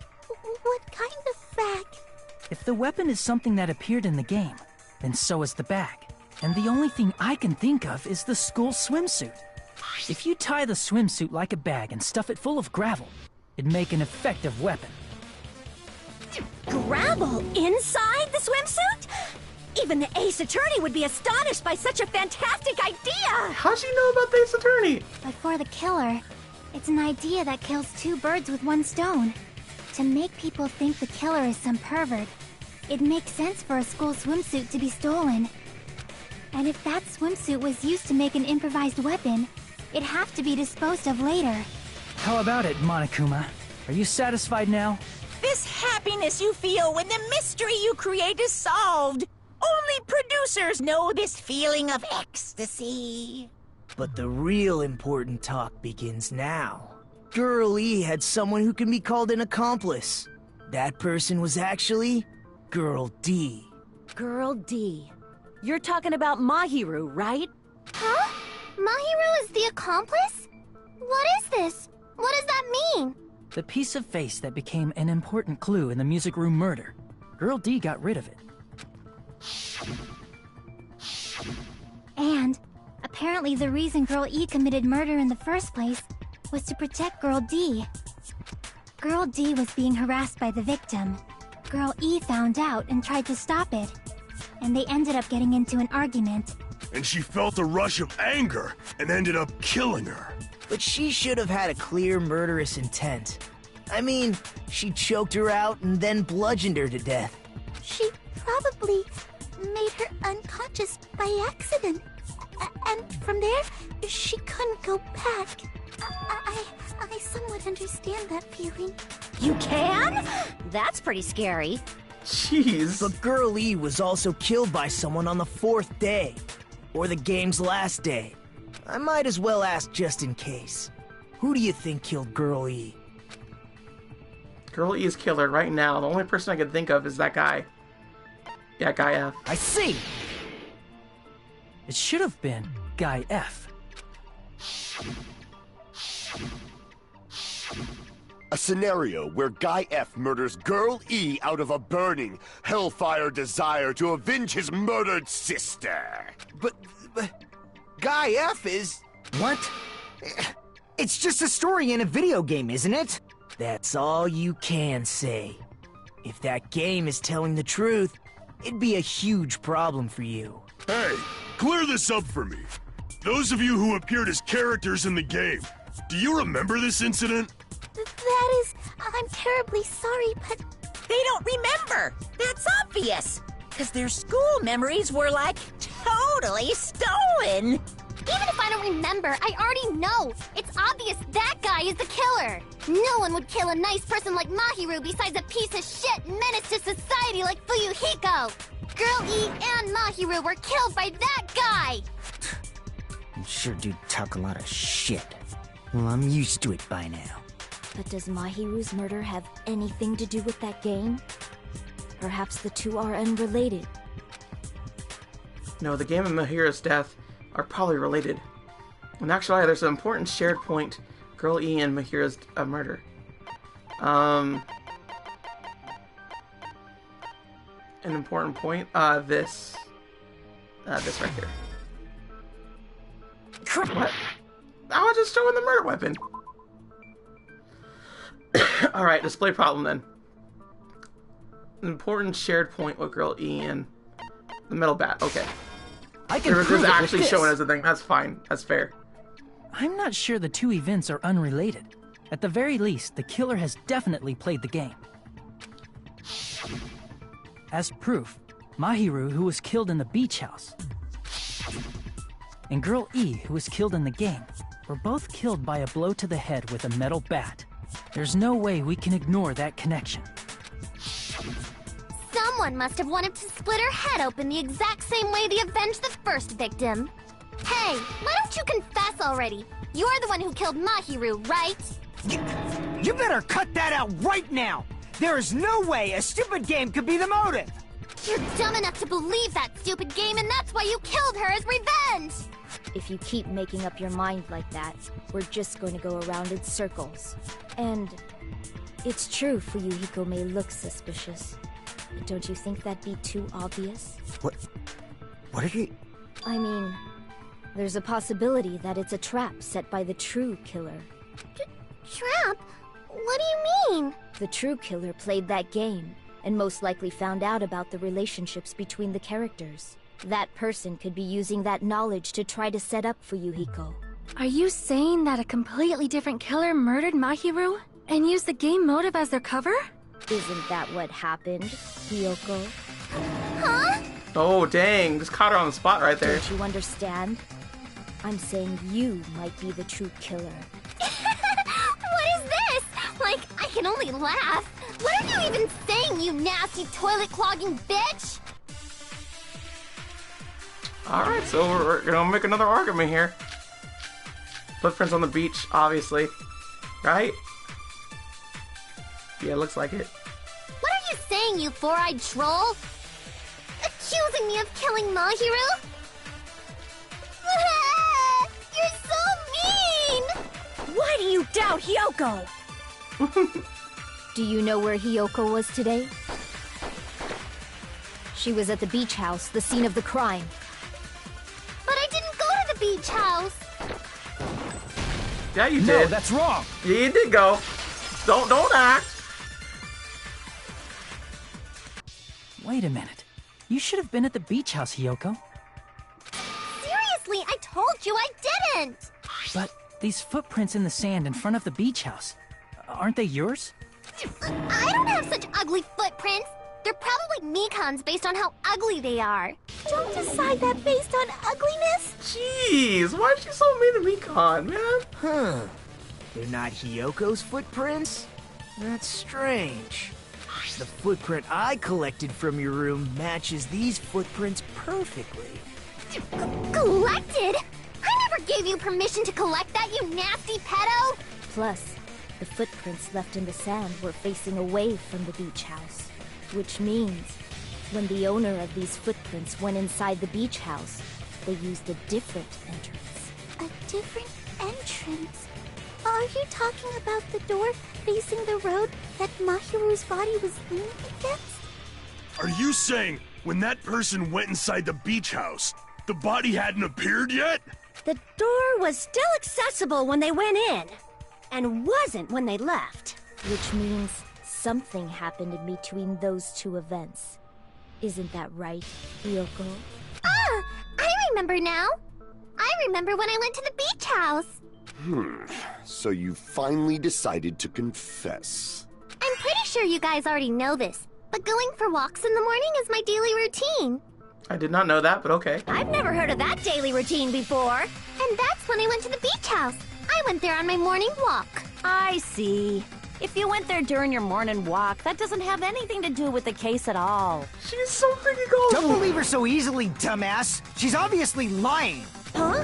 What kind of bag? If the weapon is something that appeared in the game, then so is the bag. And the only thing I can think of is the school swimsuit. If you tie the swimsuit like a bag and stuff it full of gravel, it'd make an effective weapon. Gravel inside the swimsuit? Even the Ace Attorney would be astonished by such a fantastic idea! How'd she know about the Ace Attorney? But for the killer, it's an idea that kills two birds with one stone. To make people think the killer is some pervert, it makes sense for a school swimsuit to be stolen. And if that swimsuit was used to make an improvised weapon, it'd have to be disposed of later. How about it, Monokuma? Are you satisfied now? This happiness you feel when the mystery you create is solved. Only producers know this feeling of ecstasy. But the real important talk begins now. Girl E had someone who can be called an accomplice. That person was actually Girl D. Girl D. You're talking about Mahiru, right? Huh? Mahiru is the accomplice? What is this? What does that mean? The piece of face that became an important clue in the music room murder. Girl D got rid of it. And apparently the reason Girl E committed murder in the first place was to protect Girl D. Girl D was being harassed by the victim. Girl E found out and tried to stop it. And they ended up getting into an argument. And she felt a rush of anger and ended up killing her. But she should have had a clear murderous intent. I mean, she choked her out and then bludgeoned her to death. She probably made her unconscious by accident. And from there, she couldn't go back. I somewhat understand that feeling. You can? That's pretty scary. Jeez. But Girl E was also killed by someone on the 4th day. Or the game's last day. I might as well ask just in case. Who do you think killed Girl E? Girl E is killer right now. The only person I can think of is that guy. Yeah, Guy F. I see! It should have been Guy F. A scenario where Guy F murders Girl E out of a burning, hellfire desire to avenge his murdered sister. But Guy F is... What? It's just a story in a video game, isn't it? That's all you can say. If that game is telling the truth, it'd be a huge problem for you. Hey, clear this up for me. Those of you who appeared as characters in the game, do you remember this incident? That is... I'm terribly sorry, but... They don't remember. That's obvious. Because their school memories were, like, totally stolen. Even if I don't remember, I already know. It's obvious that guy is the killer. No one would kill a nice person like Mahiru besides a piece of shit menace to society like Fuyuhiko. Girl E and Mahiru were killed by that guy. You sure do talk a lot of shit. Well, I'm used to it by now. But does Mahiru's murder have anything to do with that game? Perhaps the two are unrelated. No, the game and Mahiru's death are probably related. And actually, there's an important shared point. Girl E and Mahiru's murder. An important point. This right here. What? I was just showing the murder weapon. Alright, display problem then. An important shared point with Girl E and the metal bat. Okay. I can There's prove it actually with this. showing as a thing. That's fine. That's fair. I'm not sure the two events are unrelated. At the very least, the killer has definitely played the game. As proof, Mahiru, who was killed in the beach house, and Girl E, who was killed in the game, were both killed by a blow to the head with a metal bat. There's no way we can ignore that connection. Someone must have wanted to split her head open the exact same way they avenged the first victim. Hey, why don't you confess already? You're the one who killed Mahiru, right? You better cut that out right now! There is no way a stupid game could be the motive! You're dumb enough to believe that stupid game, and that's why you killed her as revenge! If you keep making up your mind like that, we're just going to go around in circles. And it's true Fuyuhiko may look suspicious. But don't you think that'd be too obvious? What are you... I mean, there's a possibility that it's a trap set by the true killer. Trap? What do you mean? The true killer played that game, and most likely found out about the relationships between the characters. That person could be using that knowledge to try to set up Fuyuhiko. Are you saying that a completely different killer murdered Mahiru and used the game motive as their cover? Isn't that what happened, Hiyoko? Huh? Oh, dang. Just caught her on the spot right there. Don't you understand? I'm saying you might be the true killer. What is this? Like, I can only laugh. What are you even saying, you nasty toilet-clogging bitch? Alright, so we're gonna make another argument here. Footprints on the beach, obviously. Right? Yeah, it looks like it. What are you saying, you four-eyed troll? Accusing me of killing Mahiru? You're so mean! Why do you doubt Hiyoko? Do you know where Hiyoko was today? She was at the beach house, the scene of the crime. But I didn't go to the beach house! Yeah, you did. No, that's wrong. Yeah, you did go. Don't act. Wait a minute. You should have been at the beach house, Hiyoko. Seriously, I told you I didn't! But these footprints in the sand in front of the beach house, aren't they yours? I don't have such ugly footprints! They're probably Mikan's based on how ugly they are. Don't decide that based on ugliness! Jeez, why is she so mean to Mikan, man? Huh. They're not Hiyoko's footprints? That's strange. The footprint I collected from your room matches these footprints perfectly. Collected? I never gave you permission to collect that, you nasty pedo! Plus, the footprints left in the sand were facing away from the beach house. Which means, when the owner of these footprints went inside the beach house, they used a different entrance. A different entrance? Are you talking about the door facing the road that Mahiru's body was leaning against? Are you saying when that person went inside the beach house, the body hadn't appeared yet? The door was still accessible when they went in, and wasn't when they left. Which means something happened in between those two events. Isn't that right, Hiyoko? Ah! I remember now! I remember when I went to the beach house! So you finally decided to confess. I'm pretty sure you guys already know this, but going for walks in the morning is my daily routine. I did not know that, but okay. I've never heard of that daily routine before. And that's when I went to the beach house. I went there on my morning walk. I see. If you went there during your morning walk, that doesn't have anything to do with the case at all. She's so freaking cool. Don't believe her so easily, dumbass. She's obviously lying. Huh?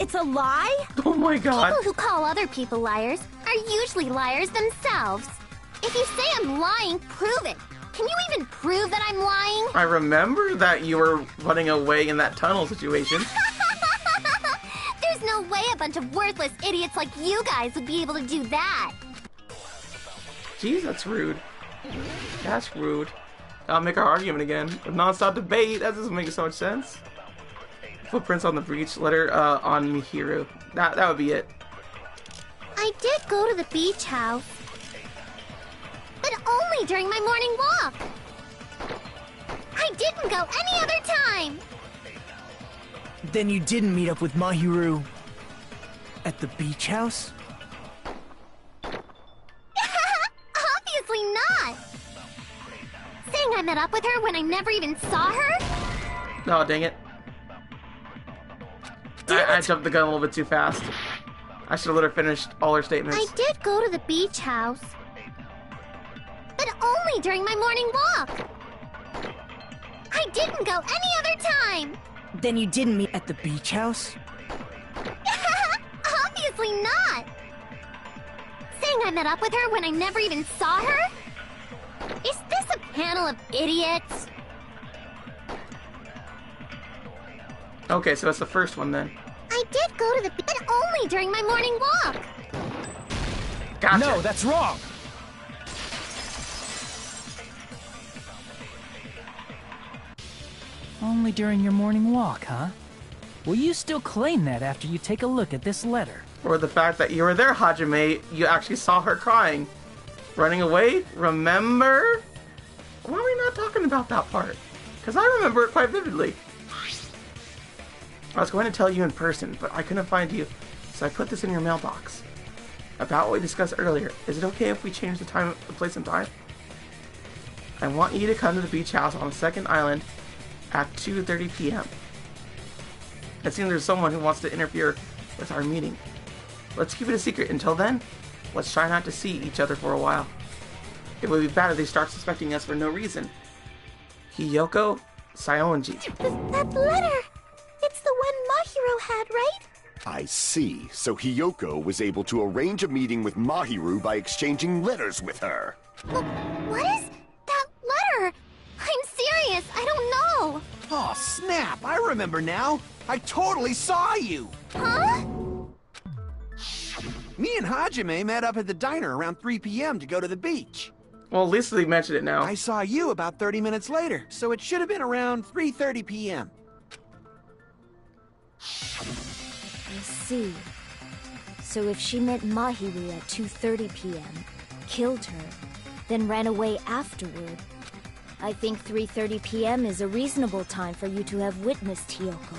It's a lie? Oh my god. People who call other people liars are usually liars themselves. If you say I'm lying, prove it. Can you even prove that I'm lying? I remember that you were running away in that tunnel situation. There's no way a bunch of worthless idiots like you guys would be able to do that. Jeez, that's rude. That's rude. I'll make our argument again. A non-stop debate. That doesn't make so much sense. Footprints on the breach, letter on Mihiru. That would be it. I did go to the beach house, but only during my morning walk. I didn't go any other time. Then you didn't meet up with Mahiru at the beach house? Obviously not. Saying I met up with her when I never even saw her? Oh, dang it. I jumped the gun a little bit too fast. I should have let her finish all her statements. I did go to the beach house, but only during my morning walk. I didn't go any other time. Then you didn't meet at the beach house? Obviously not. Saying I met up with her when I never even saw her? Is this a panel of idiots? Okay, so that's the first one then. I did go to the beach, but only during my morning walk. Gotcha. No, that's wrong. Only during your morning walk, huh? Will you still claim that after you take a look at this letter? Or the fact that you were there, Hajime, you actually saw her crying. Running away? Remember? Why are we not talking about that part? Because I remember it quite vividly. I was going to tell you in person, but I couldn't find you, so I put this in your mailbox. About what we discussed earlier, is it okay if we change the time, the place and time? I want you to come to the beach house on the second island at 2:30 p.m. It seems there's someone who wants to interfere with our meeting. Let's keep it a secret until then. Let's try not to see each other for a while. It would be bad if they start suspecting us for no reason. Hiyoko Saionji. That letter! It's the one Mahiru had, right? I see. So Hiyoko was able to arrange a meeting with Mahiru by exchanging letters with her. What is that letter? I'm serious, I don't know. Oh, snap! I remember now. I totally saw you. Huh? Me and Hajime met up at the diner around 3 p.m. to go to the beach. Well, at least they mentioned it now. I saw you about 30 minutes later, so it should have been around 3:30 p.m. I see. So if she met Mahiru at 2:30 p.m., killed her, then ran away afterward, I think 3:30 p.m. is a reasonable time for you to have witnessed Hiyoko.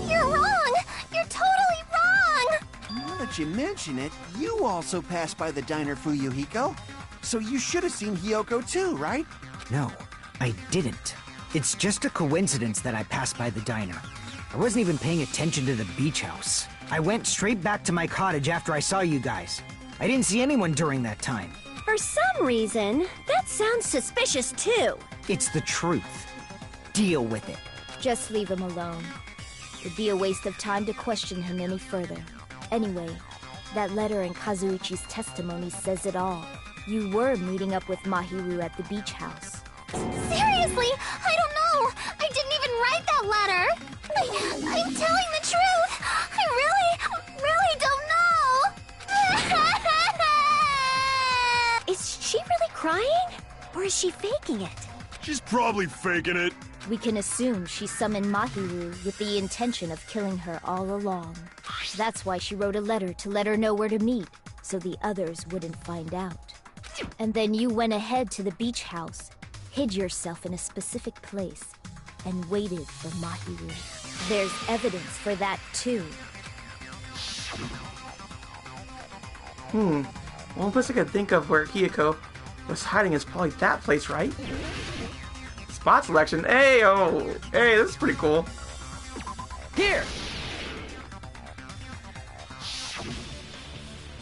You're wrong! You're totally wrong! Now that you mention it, you also passed by the diner, Fuyuhiko. So you should have seen Hiyoko too, right? No, I didn't. It's just a coincidence that I passed by the diner. I wasn't even paying attention to the beach house. I went straight back to my cottage after I saw you guys. I didn't see anyone during that time. For some reason, that sounds suspicious too. It's the truth. Deal with it. Just leave him alone. It'd be a waste of time to question him any further. Anyway, that letter in Kazuichi's testimony says it all. You were meeting up with Mahiru at the beach house. Seriously, I don't know. I didn't even write that letter. I'm telling the truth. I really don't know. Is she really crying? Or is she faking it? She's probably faking it. We can assume she summoned Mahiru with the intention of killing her all along. That's why she wrote a letter to let her know where to meet, so the others wouldn't find out. And then you went ahead to the beach house, hid yourself in a specific place, and waited for Mahiru. There's evidence for that too. One place I could think of where Hiyoko was hiding is probably that place, right? Spot selection. Hey, oh, hey, this is pretty cool. Here!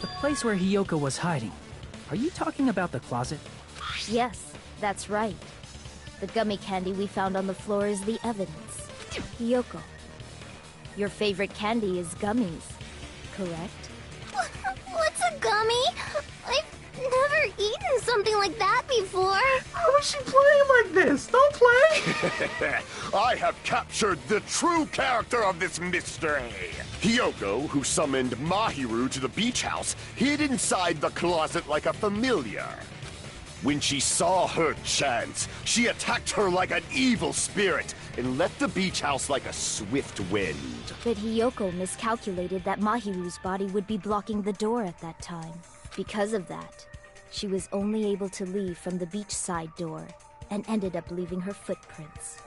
The place where Hiyoko was hiding. Are you talking about the closet? Yes, that's right. The gummy candy we found on the floor is the evidence. Hiyoko, your favorite candy is gummies, correct? What's a gummy? I've never eaten something like that before. How is she playing like this? Don't play! I have captured the true character of this mystery. Hiyoko, who summoned Mahiru to the beach house, hid inside the closet like a familiar. When she saw her chance, she attacked her like an evil spirit and left the beach house like a swift wind. But Hiyoko miscalculated that Mahiru's body would be blocking the door at that time. Because of that, she was only able to leave from the beachside door and ended up leaving her footprints.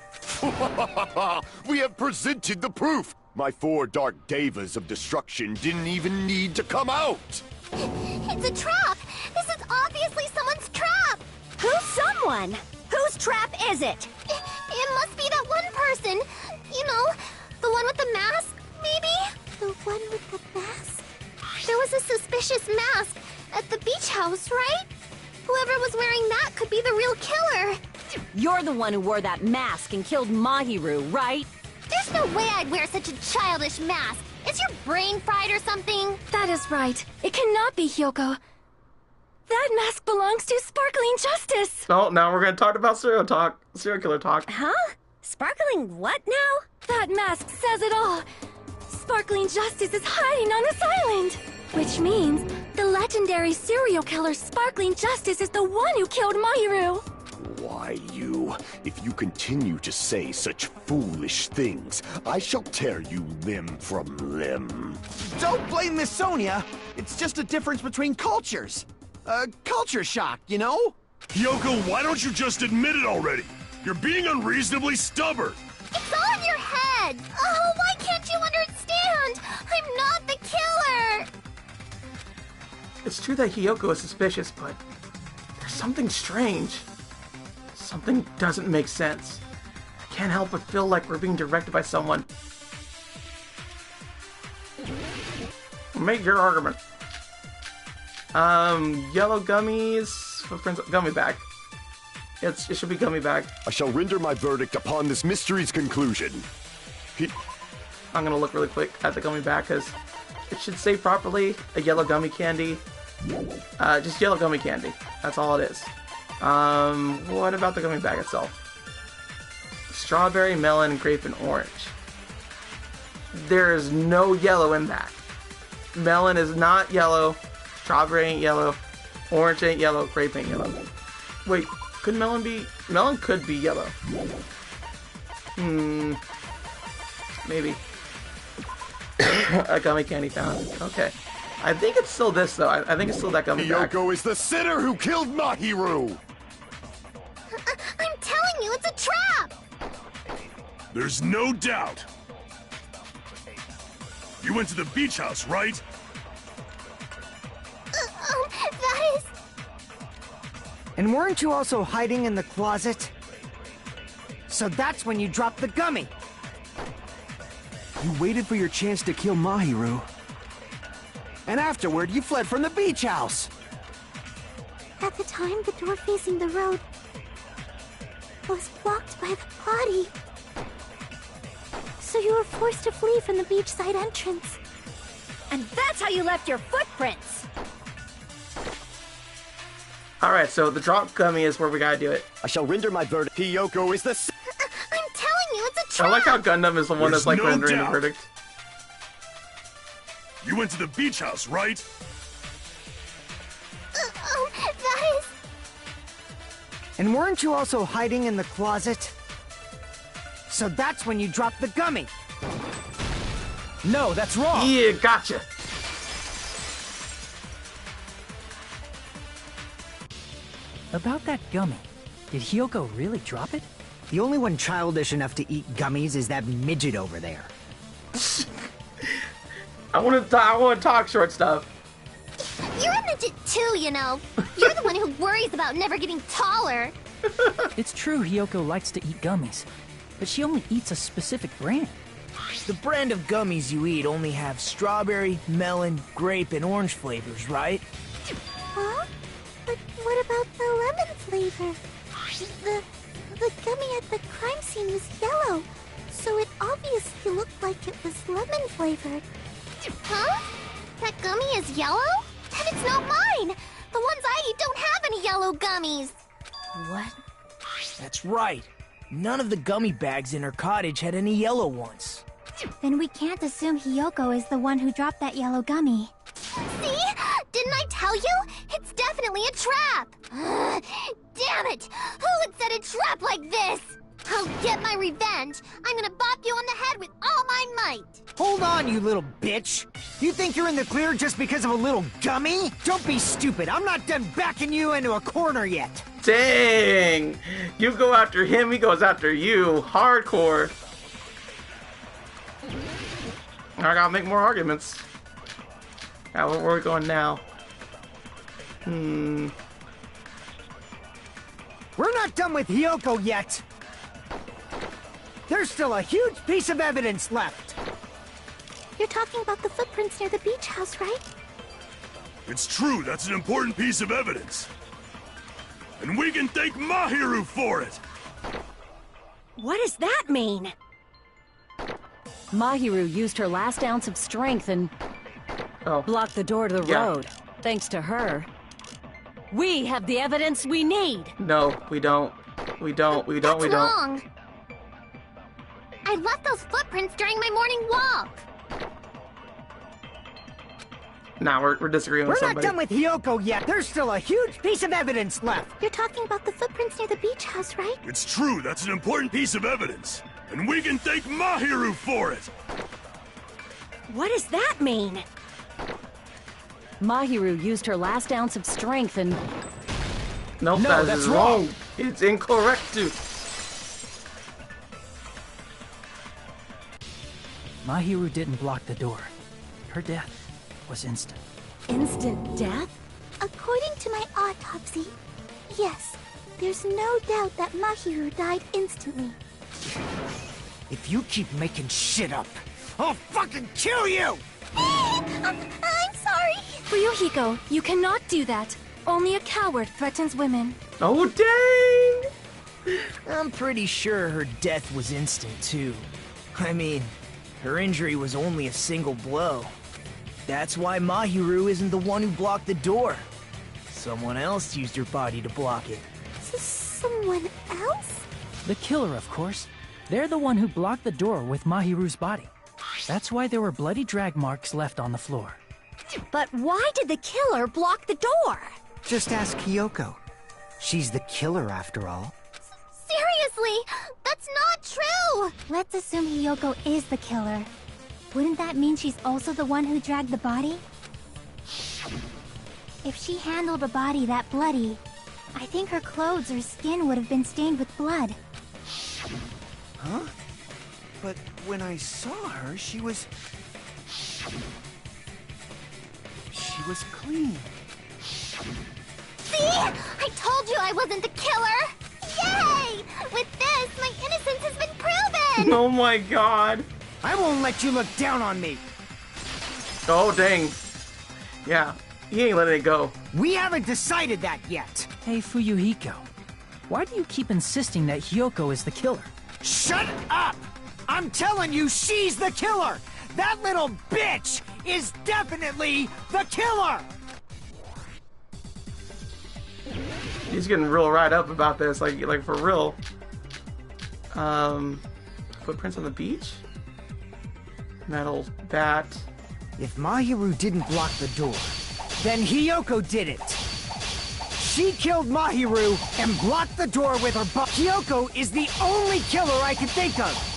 We have presented the proof! My 4 dark devas of destruction didn't even need to come out! It's a trap! This is obviously someone's trap! Who's someone? Whose trap is it? It must be that one person. You know, the one with the mask, maybe? The one with the mask? There was a suspicious mask at the beach house, right? Whoever was wearing that could be the real killer. You're the one who wore that mask and killed Mahiru, right? There's no way I'd wear such a childish mask. Is your brain fried or something? That is right. It cannot be Hiyoko. That mask belongs to Sparkling Justice. Oh, now we're gonna talk about serial killer talk. Huh? Sparkling what now? That mask says it all. Sparkling Justice is hiding on this island. Which means the legendary serial killer Sparkling Justice is the one who killed Mahiru. Why, you? If you continue to say such foolish things, I shall tear you limb from limb. Don't blame Miss Sonia. It's just a difference between cultures. Culture shock, you know? Hiyoko, why don't you just admit it already? You're being unreasonably stubborn. It's all in your head. Oh, why can't you understand? I'm not the killer. It's true that Hiyoko is suspicious, but there's something strange. Something doesn't make sense. I can't help but feel like we're being directed by someone. Make your argument. Yellow gummies. Gummy bag. It should be gummy bag. I shall render my verdict upon this mystery's conclusion. I'm gonna look really quick at the gummy bag because it should say properly a yellow gummy candy. Just yellow gummy candy. That's all it is. What about the gummy bag itself? Strawberry, melon, grape, and orange. There is no yellow in that. Melon is not yellow. Strawberry ain't yellow. Orange ain't yellow. Grape ain't yellow. Wait, could melon be? Melon could be yellow. Maybe. A gummy candy found. Okay. I think it's still this, though. I think it's still that gummy bag. Hiyoko is the sinner who killed Mahiru! I'm telling you, it's a trap! There's no doubt. You went to the beach house, right? That is... And weren't you also hiding in the closet? So that's when you dropped the gummy. You waited for your chance to kill Mahiru. And afterward, you fled from the beach house. At the time, the door facing the road was blocked by the body. So you were forced to flee from the beachside entrance. And that's how you left your footprints! Alright, so the drop gummy is where we gotta do it. I shall render my verdict. Hiyoko is the... I'm telling you, it's a trap! I like how Gundam is the one that's like no rendering the doubt. verdict. You went to the beach house, right? That is... And weren't you also hiding in the closet? So that's when you dropped the gummy. No, that's wrong. Yeah, gotcha. About that gummy, did Hiyoko really drop it? The only one childish enough to eat gummies is that midget over there. I want to talk short stuff. You're a midget too, you know. You're the one who worries about never getting taller. It's true Hiyoko likes to eat gummies, but she only eats a specific brand. The brand of gummies you eat only have strawberry, melon, grape, and orange flavors, right? Huh? But what about the lemon flavor? The gummy at the crime scene was yellow, so it obviously looked like it was lemon flavored. Huh? That gummy is yellow? Then it's not mine! The ones I eat don't have any yellow gummies! What? That's right. None of the gummy bags in her cottage had any yellow ones. Then we can't assume Hiyoko is the one who dropped that yellow gummy. See? Didn't I tell you? It's definitely a trap! Damn it! Who would set a trap like this? I'll get my revenge! I'm gonna bop you on the head with all my might! Hold on, you little bitch! You think you're in the clear just because of a little gummy? Don't be stupid, I'm not done backing you into a corner yet! Dang! You go after him, he goes after you. Hardcore. I gotta make more arguments. Where are we going now? We're not done with Hiyoko yet! There's still a huge piece of evidence left! You're talking about the footprints near the beach house, right? It's true, that's an important piece of evidence. And we can thank Mahiru for it! What does that mean? Mahiru used her last ounce of strength and blocked the door to the road. Thanks to her. We have the evidence we need! No, we don't. That's wrong! I left those footprints during my morning walk! Nah, we're disagreeing with We're somebody. not done with Hiyoko yet! There's still a huge piece of evidence left! You're talking about the footprints near the beach house, right? It's true, that's an important piece of evidence. And we can thank Mahiru for it! What does that mean? Mahiru used her last ounce of strength and... Nope, No, that's that's wrong. It's incorrect too. Mahiru didn't block the door. Her death was instant. Instant death? According to my autopsy, yes, there's no doubt that Mahiru died instantly. If you keep making shit up, I'll fucking kill you! I'm sorry! Ryuhiko, you cannot do that. Only a coward threatens women. Oh, dang! I'm pretty sure her death was instant, too. I mean, her injury was only a single blow. That's why Mahiru isn't the one who blocked the door. Someone else used her body to block it. Someone else? The killer, of course. They're the one who blocked the door with Mahiru's body. That's why there were bloody drag marks left on the floor. But why did the killer block the door? Just ask Hiyoko. She's the killer, after all. Seriously! That's not true! Let's assume Hiyoko is the killer. Wouldn't that mean she's also the one who dragged the body? If she handled a body that bloody, I think her clothes or skin would have been stained with blood. Huh? But when I saw her, she was clean. See? I told you I wasn't the killer! Yay! With this, my innocence has been proven! Oh my god. I won't let you look down on me! Oh, dang. Yeah. he ain't letting it go. We haven't decided that yet. Hey, Fuyuhiko. Why do you keep insisting that Hiyoko is the killer? Shut up! I'm telling you, she's the killer! That little bitch is definitely the killer! He's getting real right up about this, like for real. Footprints on the beach? Metal bat. If Mahiru didn't block the door, then Hiyoko did it. She killed Mahiru and blocked the door with her butt. Hiyoko is the only killer I can think of.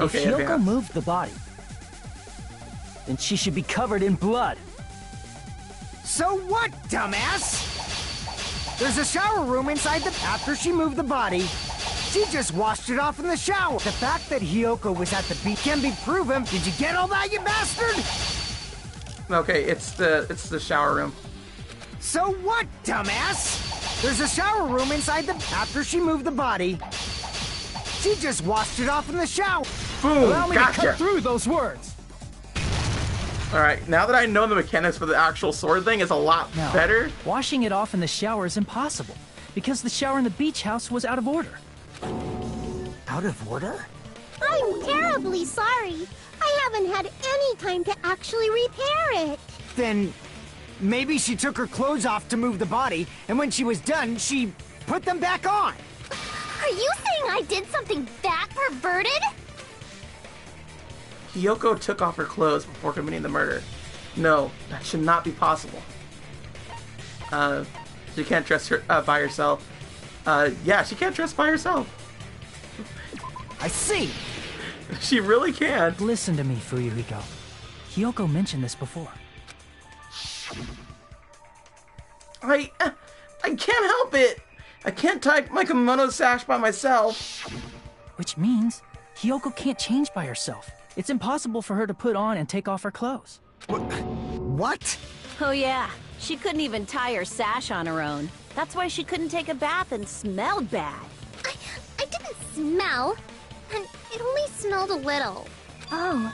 Okay, if Hiyoko moved the body, then she should be covered in blood. So what, dumbass? There's a shower room inside the... After she moved the body, she just washed it off in the shower. The fact that Hiyoko was at the beach can be proven. Did you get all that, you bastard? Okay, it's the shower room. So what, dumbass? There's a shower room inside the... After she moved the body, she just washed it off in the shower. Boom, Allow me gotcha. to cut through those words. Alright, now that I know the mechanics for the actual sword thing, it's a lot better. Washing it off in the shower is impossible, because the shower in the beach house was out of order. Out of order? I'm terribly sorry. I haven't had any time to actually repair it. Then maybe she took her clothes off to move the body, and when she was done, she put them back on. Are you saying I did something that perverted? Hiyoko took off her clothes before committing the murder. No, that should not be possible. She can't dress her by herself. Yeah, she can't dress by herself. I see. She really can't. Listen to me, Fuyuhiko. Hiyoko mentioned this before. I can't help it. I can't tie my kimono sash by myself. Which means Hiyoko can't change by herself. It's impossible for her to put on and take off her clothes. What? Oh yeah, she couldn't even tie her sash on her own. That's why she couldn't take a bath and smelled bad. I didn't smell, and it only smelled a little. Oh,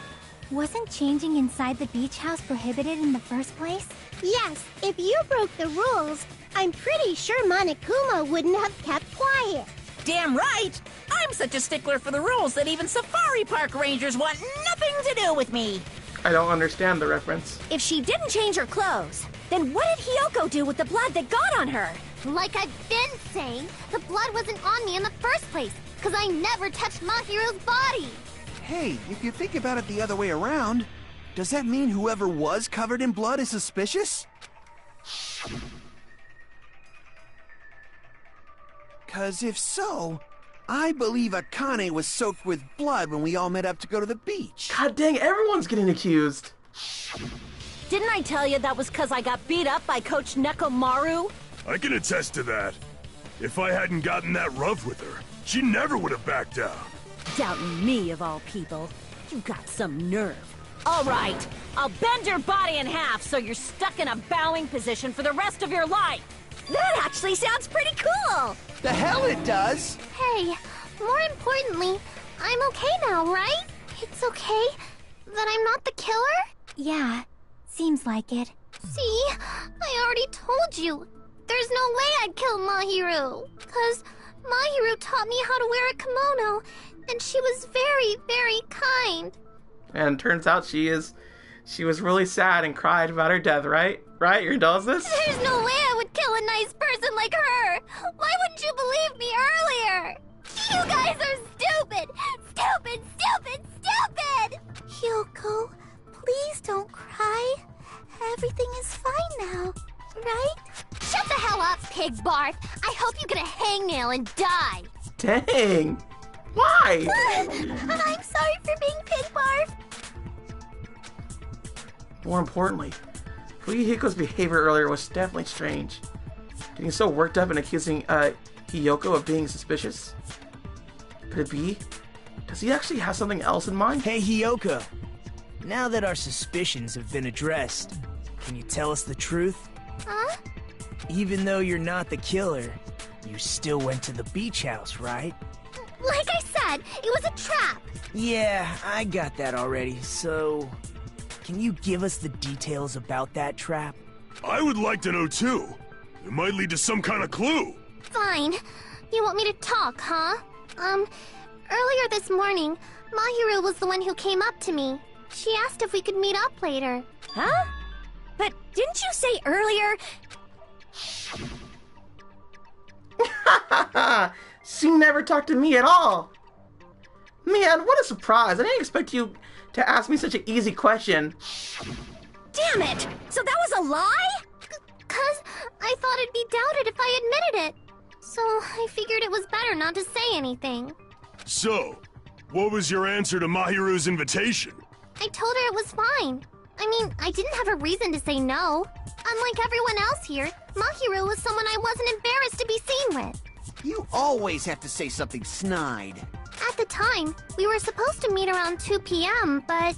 wasn't changing inside the beach house prohibited in the first place? Yes, if you broke the rules, I'm pretty sure Monokuma wouldn't have kept quiet. Damn right! I'm such a stickler for the rules that even safari park rangers want nothing to do with me. I don't understand the reference. If she didn't change her clothes, then what did Hiyoko do with the blood that got on her? Like I've been saying, the blood wasn't on me in the first place, because I never touched Mahiru's body. Hey, if you think about it the other way around, does that mean whoever was covered in blood is suspicious? 'Cause if so, I believe Akane was soaked with blood when we all met up to go to the beach. God dang, everyone's getting accused. Didn't I tell you that was because I got beat up by Coach Nekomaru? I can attest to that. If I hadn't gotten that rough with her, she never would have backed down. Doubting me, of all people. You got some nerve. All right, I'll bend your body in half so you're stuck in a bowing position for the rest of your life. That actually sounds pretty cool! The hell it does! Hey, more importantly, I'm okay now, right? It's okay that I'm not the killer? Yeah, seems like it. See, I already told you. There's no way I'd kill Mahiru. 'Cause Mahiru taught me how to wear a kimono, and she was very, very kind. And turns out she was really sad and cried about her death, right? Right? Your does this? There's no way I would kill a nice person like her. Why wouldn't you believe me earlier? You guys are stupid! Stupid, stupid, stupid! Hiyoko, please don't cry. Everything is fine now, right? Shut the hell up, pig barf! I hope you get a hangnail and die! Dang! Why? I'm sorry for being pig barf. More importantly, Fuyuhiko's behavior earlier was definitely strange. Getting so worked up and accusing Hiyoko of being suspicious. Could it be? Does he actually have something else in mind? Hey, Hiyoko. Now that our suspicions have been addressed, can you tell us the truth? Huh? Even though you're not the killer, you still went to the beach house, right? Like I said, it was a trap! Yeah, I got that already, so... Can you give us the details about that trap? I would like to know too. It might lead to some kind of clue. Fine. You want me to talk, huh? Earlier this morning, Mahiru was the one who came up to me. She asked if we could meet up later. Huh? But didn't you say earlier? She never talked to me at all. Man, what a surprise. I didn't expect you to ask me such an easy question. Damn it! So that was a lie? 'Cause I thought it'd be doubted if I admitted it. So I figured it was better not to say anything. So, what was your answer to Mahiru's invitation? I told her it was fine. I mean, I didn't have a reason to say no. Unlike everyone else here, Mahiru was someone I wasn't embarrassed to be seen with. You always have to say something snide. At the time, we were supposed to meet around 2 p.m., but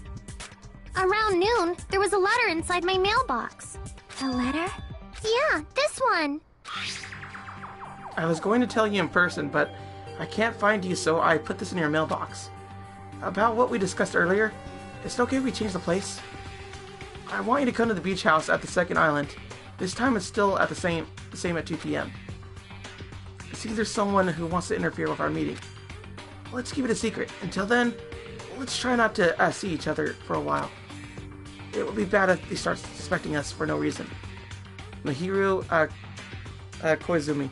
around noon, there was a letter inside my mailbox. A letter? Yeah, this one. I was going to tell you in person, but I can't find you, so I put this in your mailbox. About what we discussed earlier, is it okay if we change the place? I want you to come to the beach house at the second island. This time it's still at the same at 2 p.m. It seems there's someone who wants to interfere with our meeting. Let's keep it a secret. Until then, let's try not to see each other for a while. It will be bad if they start suspecting us for no reason. Mahiru, Koizumi.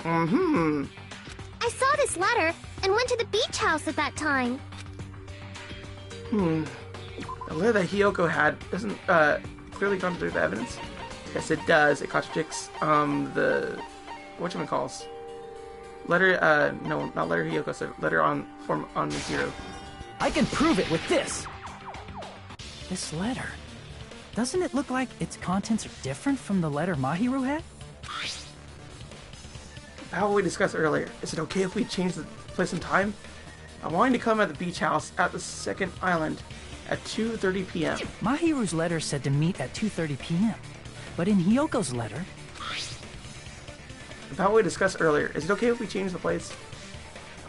I saw this letter and went to the beach house at that time. The letter that Hiyoko had doesn't clearly contradict the evidence. Yes, it does. It contradicts the whatchamacalls. Letter, no, not letter Hiyoko said. Letter on Mahiru. I can prove it with this. This letter. Doesn't it look like its contents are different from the letter Mahiru had? How we discussed earlier, is it okay if we change the place and time? I'm wanting to come at the beach house at the second island at 2:30 p.m. Mahiru's letter said to meet at 2:30 p.m. But in Hiyoko's letter... About what we discussed earlier, is it okay if we change the place?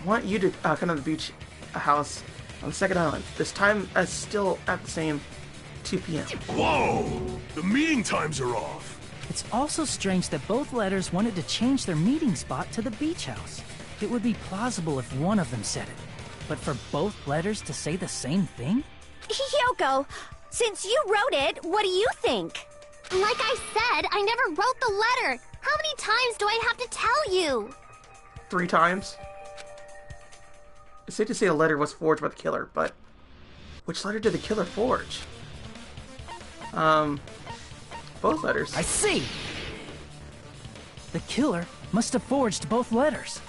I want you to come to the beach house on the second island. This time still at the same 2 p.m. Whoa! The meeting times are off. It's also strange that both letters wanted to change their meeting spot to the beach house. It would be plausible if one of them said it. But for both letters to say the same thing? Hiyoko, since you wrote it, what do you think? Like I said, I never wrote the letter. How many times do I have to tell you? 3 times? It's safe to say a letter was forged by the killer, but which letter did the killer forge? Both letters. I see! The killer must have forged both letters.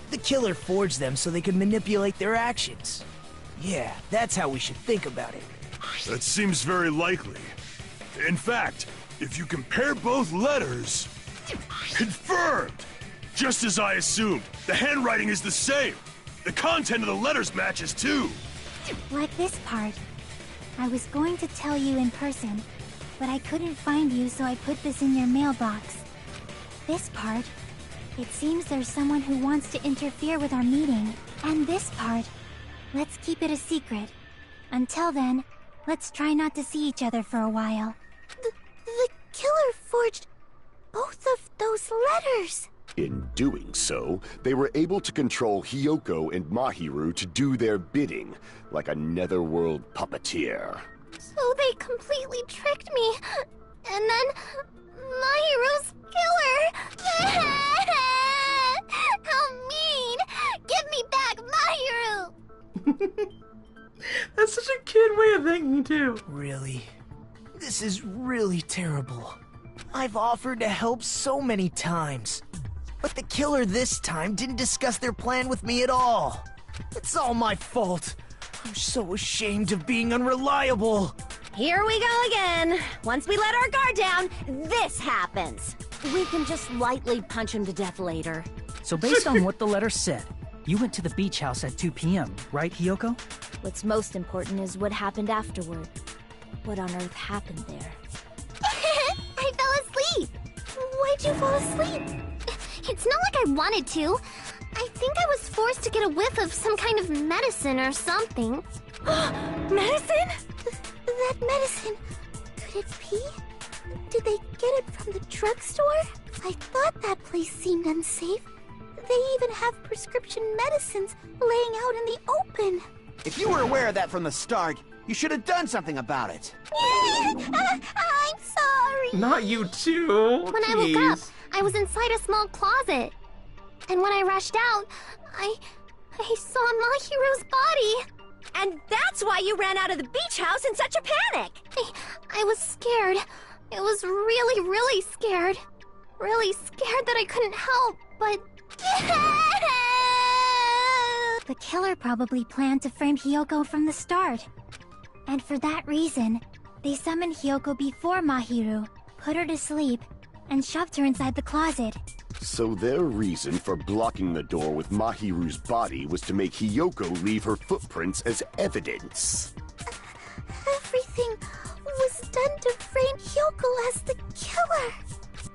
The killer forged them so they could manipulate their actions. Yeah, that's how we should think about it. That seems very likely. In fact, if you compare both letters... Confirmed! Just as I assumed, the handwriting is the same. The content of the letters matches too. Like this part. I was going to tell you in person, but I couldn't find you, so I put this in your mailbox. This part. It seems there's someone who wants to interfere with our meeting. And this part. Let's keep it a secret. Until then, let's try not to see each other for a while. The killer forged both of those letters. In doing so, they were able to control Hiyoko and Mahiru to do their bidding, like a netherworld puppeteer. So they completely tricked me. And then Mahiru's killer. How mean! Give me back Mahiru! That's such a kid way of thinking, too. Really? This is really terrible. I've offered to help so many times. But the killer this time didn't discuss their plan with me at all. It's all my fault. I'm so ashamed of being unreliable. Here we go again. Once we let our guard down, this happens. We can just lightly punch him to death later. So based on what the letter said, you went to the beach house at 2 p.m., right, Hiyoko? What's most important is what happened afterward. What on earth happened there? I fell asleep. Why'd you fall asleep? It's not like I wanted to. I think I was forced to get a whiff of some kind of medicine or something. Medicine? That medicine, could it be? Did they get it from the drugstore? I thought that place seemed unsafe. They even have prescription medicines laying out in the open. If you were aware of that from the start, you should have done something about it. I'm sorry. Not you too. When I woke up, I was inside a small closet. And when I rushed out, I saw Mahiru's body. And that's why you ran out of the beach house in such a panic! I was scared. It was really, really scared. Really scared that I couldn't help, but... The killer probably planned to frame Hiyoko from the start. And for that reason, they summoned Hiyoko before Mahiru, put her to sleep, and shoved her inside the closet. So their reason for blocking the door with Mahiru's body was to make Hiyoko leave her footprints as evidence. Everything was done to frame Hiyoko as the killer.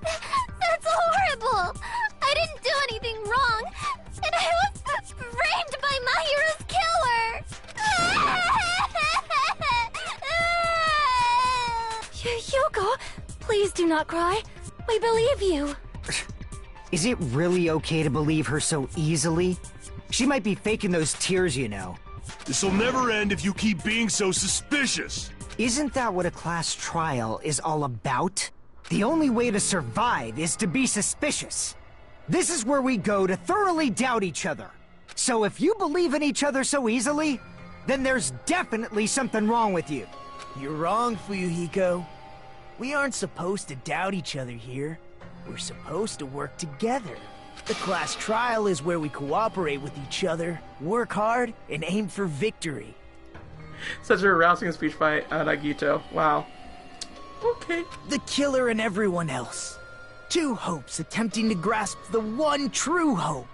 That's horrible! I didn't do anything wrong, and I was framed by Mahiru's killer! Hiyoko, please do not cry. We believe you. Is it really okay to believe her so easily? She might be faking those tears, you know. This'll never end if you keep being so suspicious. Isn't that what a class trial is all about? The only way to survive is to be suspicious. This is where we go to thoroughly doubt each other. So if you believe in each other so easily, then there's definitely something wrong with you. You're wrong, Fuyuhiko. We aren't supposed to doubt each other here. We're supposed to work together. The class trial is where we cooperate with each other, work hard, and aim for victory. Such a rousing speech by Nagito. Wow. Okay. The killer and everyone else. Two hopes attempting to grasp the one true hope.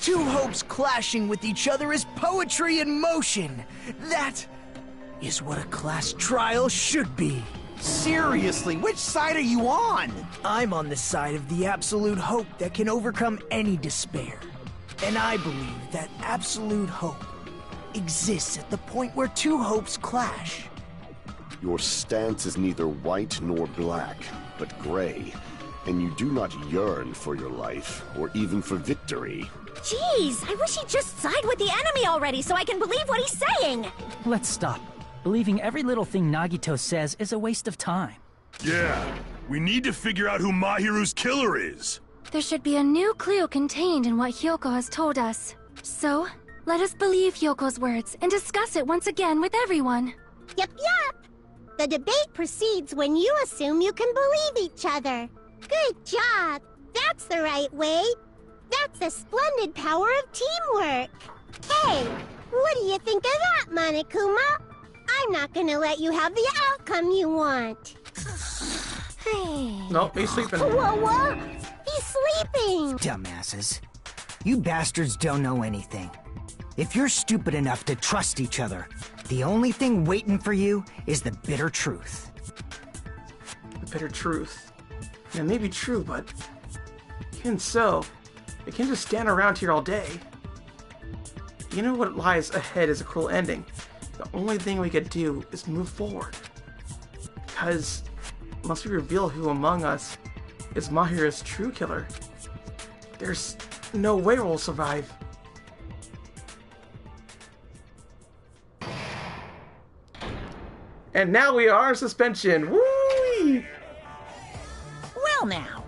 Two hopes clashing with each other is poetry in motion. That is what a class trial should be. Seriously, which side are you on? I'm on the side of the absolute hope that can overcome any despair. And I believe that absolute hope exists at the point where two hopes clash. Your stance is neither white nor black, but gray. And you do not yearn for your life, or even for victory. Jeez, I wish he'd just side with the enemy already so I can believe what he's saying! Let's stop. Believing every little thing Nagito says is a waste of time. Yeah, we need to figure out who Mahiru's killer is. There should be a new clue contained in what Hiyoko has told us. So, let us believe Hyoko's words and discuss it once again with everyone. Yup. The debate proceeds when you assume you can believe each other. Good job. That's the right way. That's the splendid power of teamwork. Hey, what do you think of that, Monokuma? I'm not gonna let you have the outcome you want. Nope, he's sleeping. Whoa! He's sleeping! Dumbasses. You bastards don't know anything. If you're stupid enough to trust each other, the only thing waiting for you is the bitter truth. The bitter truth. It may be true, but even so, we can't just stand around here all day. You know what lies ahead is a cruel ending. The only thing we could do is move forward. Because once we reveal who among us is Mahiru's true killer, there's no way we'll survive. And now we are in suspension. Woo! Well now.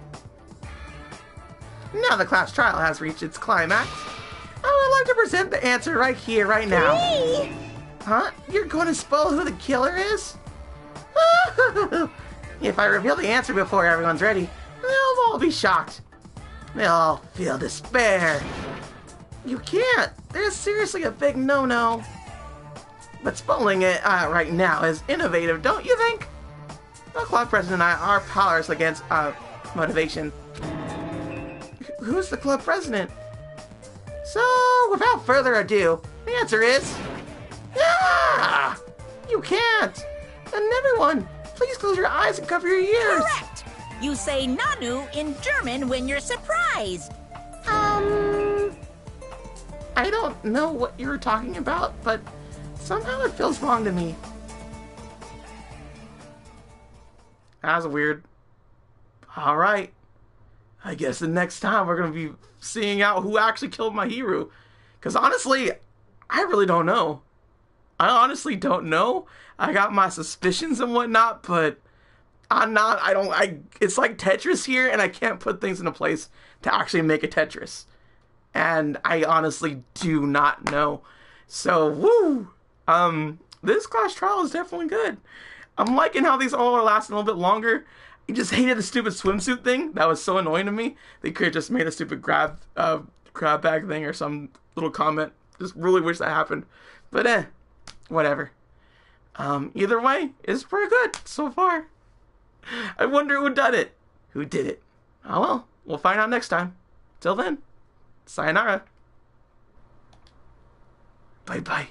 Now the class trial has reached its climax. I would like to present the answer right here, right now. Hey! Huh? You're going to spoil who the killer is? If I reveal the answer before everyone's ready, they'll all be shocked. They'll all feel despair. You can't. There's seriously a big no-no. But spoiling it right now is innovative, don't you think? The club president and I are powerless against motivation. Who's the club president? So, without further ado, the answer is... Ah! You can't! And everyone, please close your eyes and cover your ears! Correct! You say Nanu in German when you're surprised. I don't know what you were talking about, but somehow it feels wrong to me. That's weird. Alright. I guess the next time we're going to be seeing out who actually killed Mahiru. Because honestly, I really don't know. I honestly don't know. I got my suspicions and whatnot, but it's like Tetris here, and I can't put things into place to actually make a Tetris. And I honestly do not know. So, woo! This class trial is definitely good. I'm liking how these all are lasting a little bit longer. I just hated the stupid swimsuit thing. That was so annoying to me. They could have just made a stupid grab bag thing or some little comment. Just really wish that happened. But whatever. Either way, it's pretty good so far. I wonder who done it. Who did it? Oh well, we'll find out next time. Till then, sayonara. Bye-bye.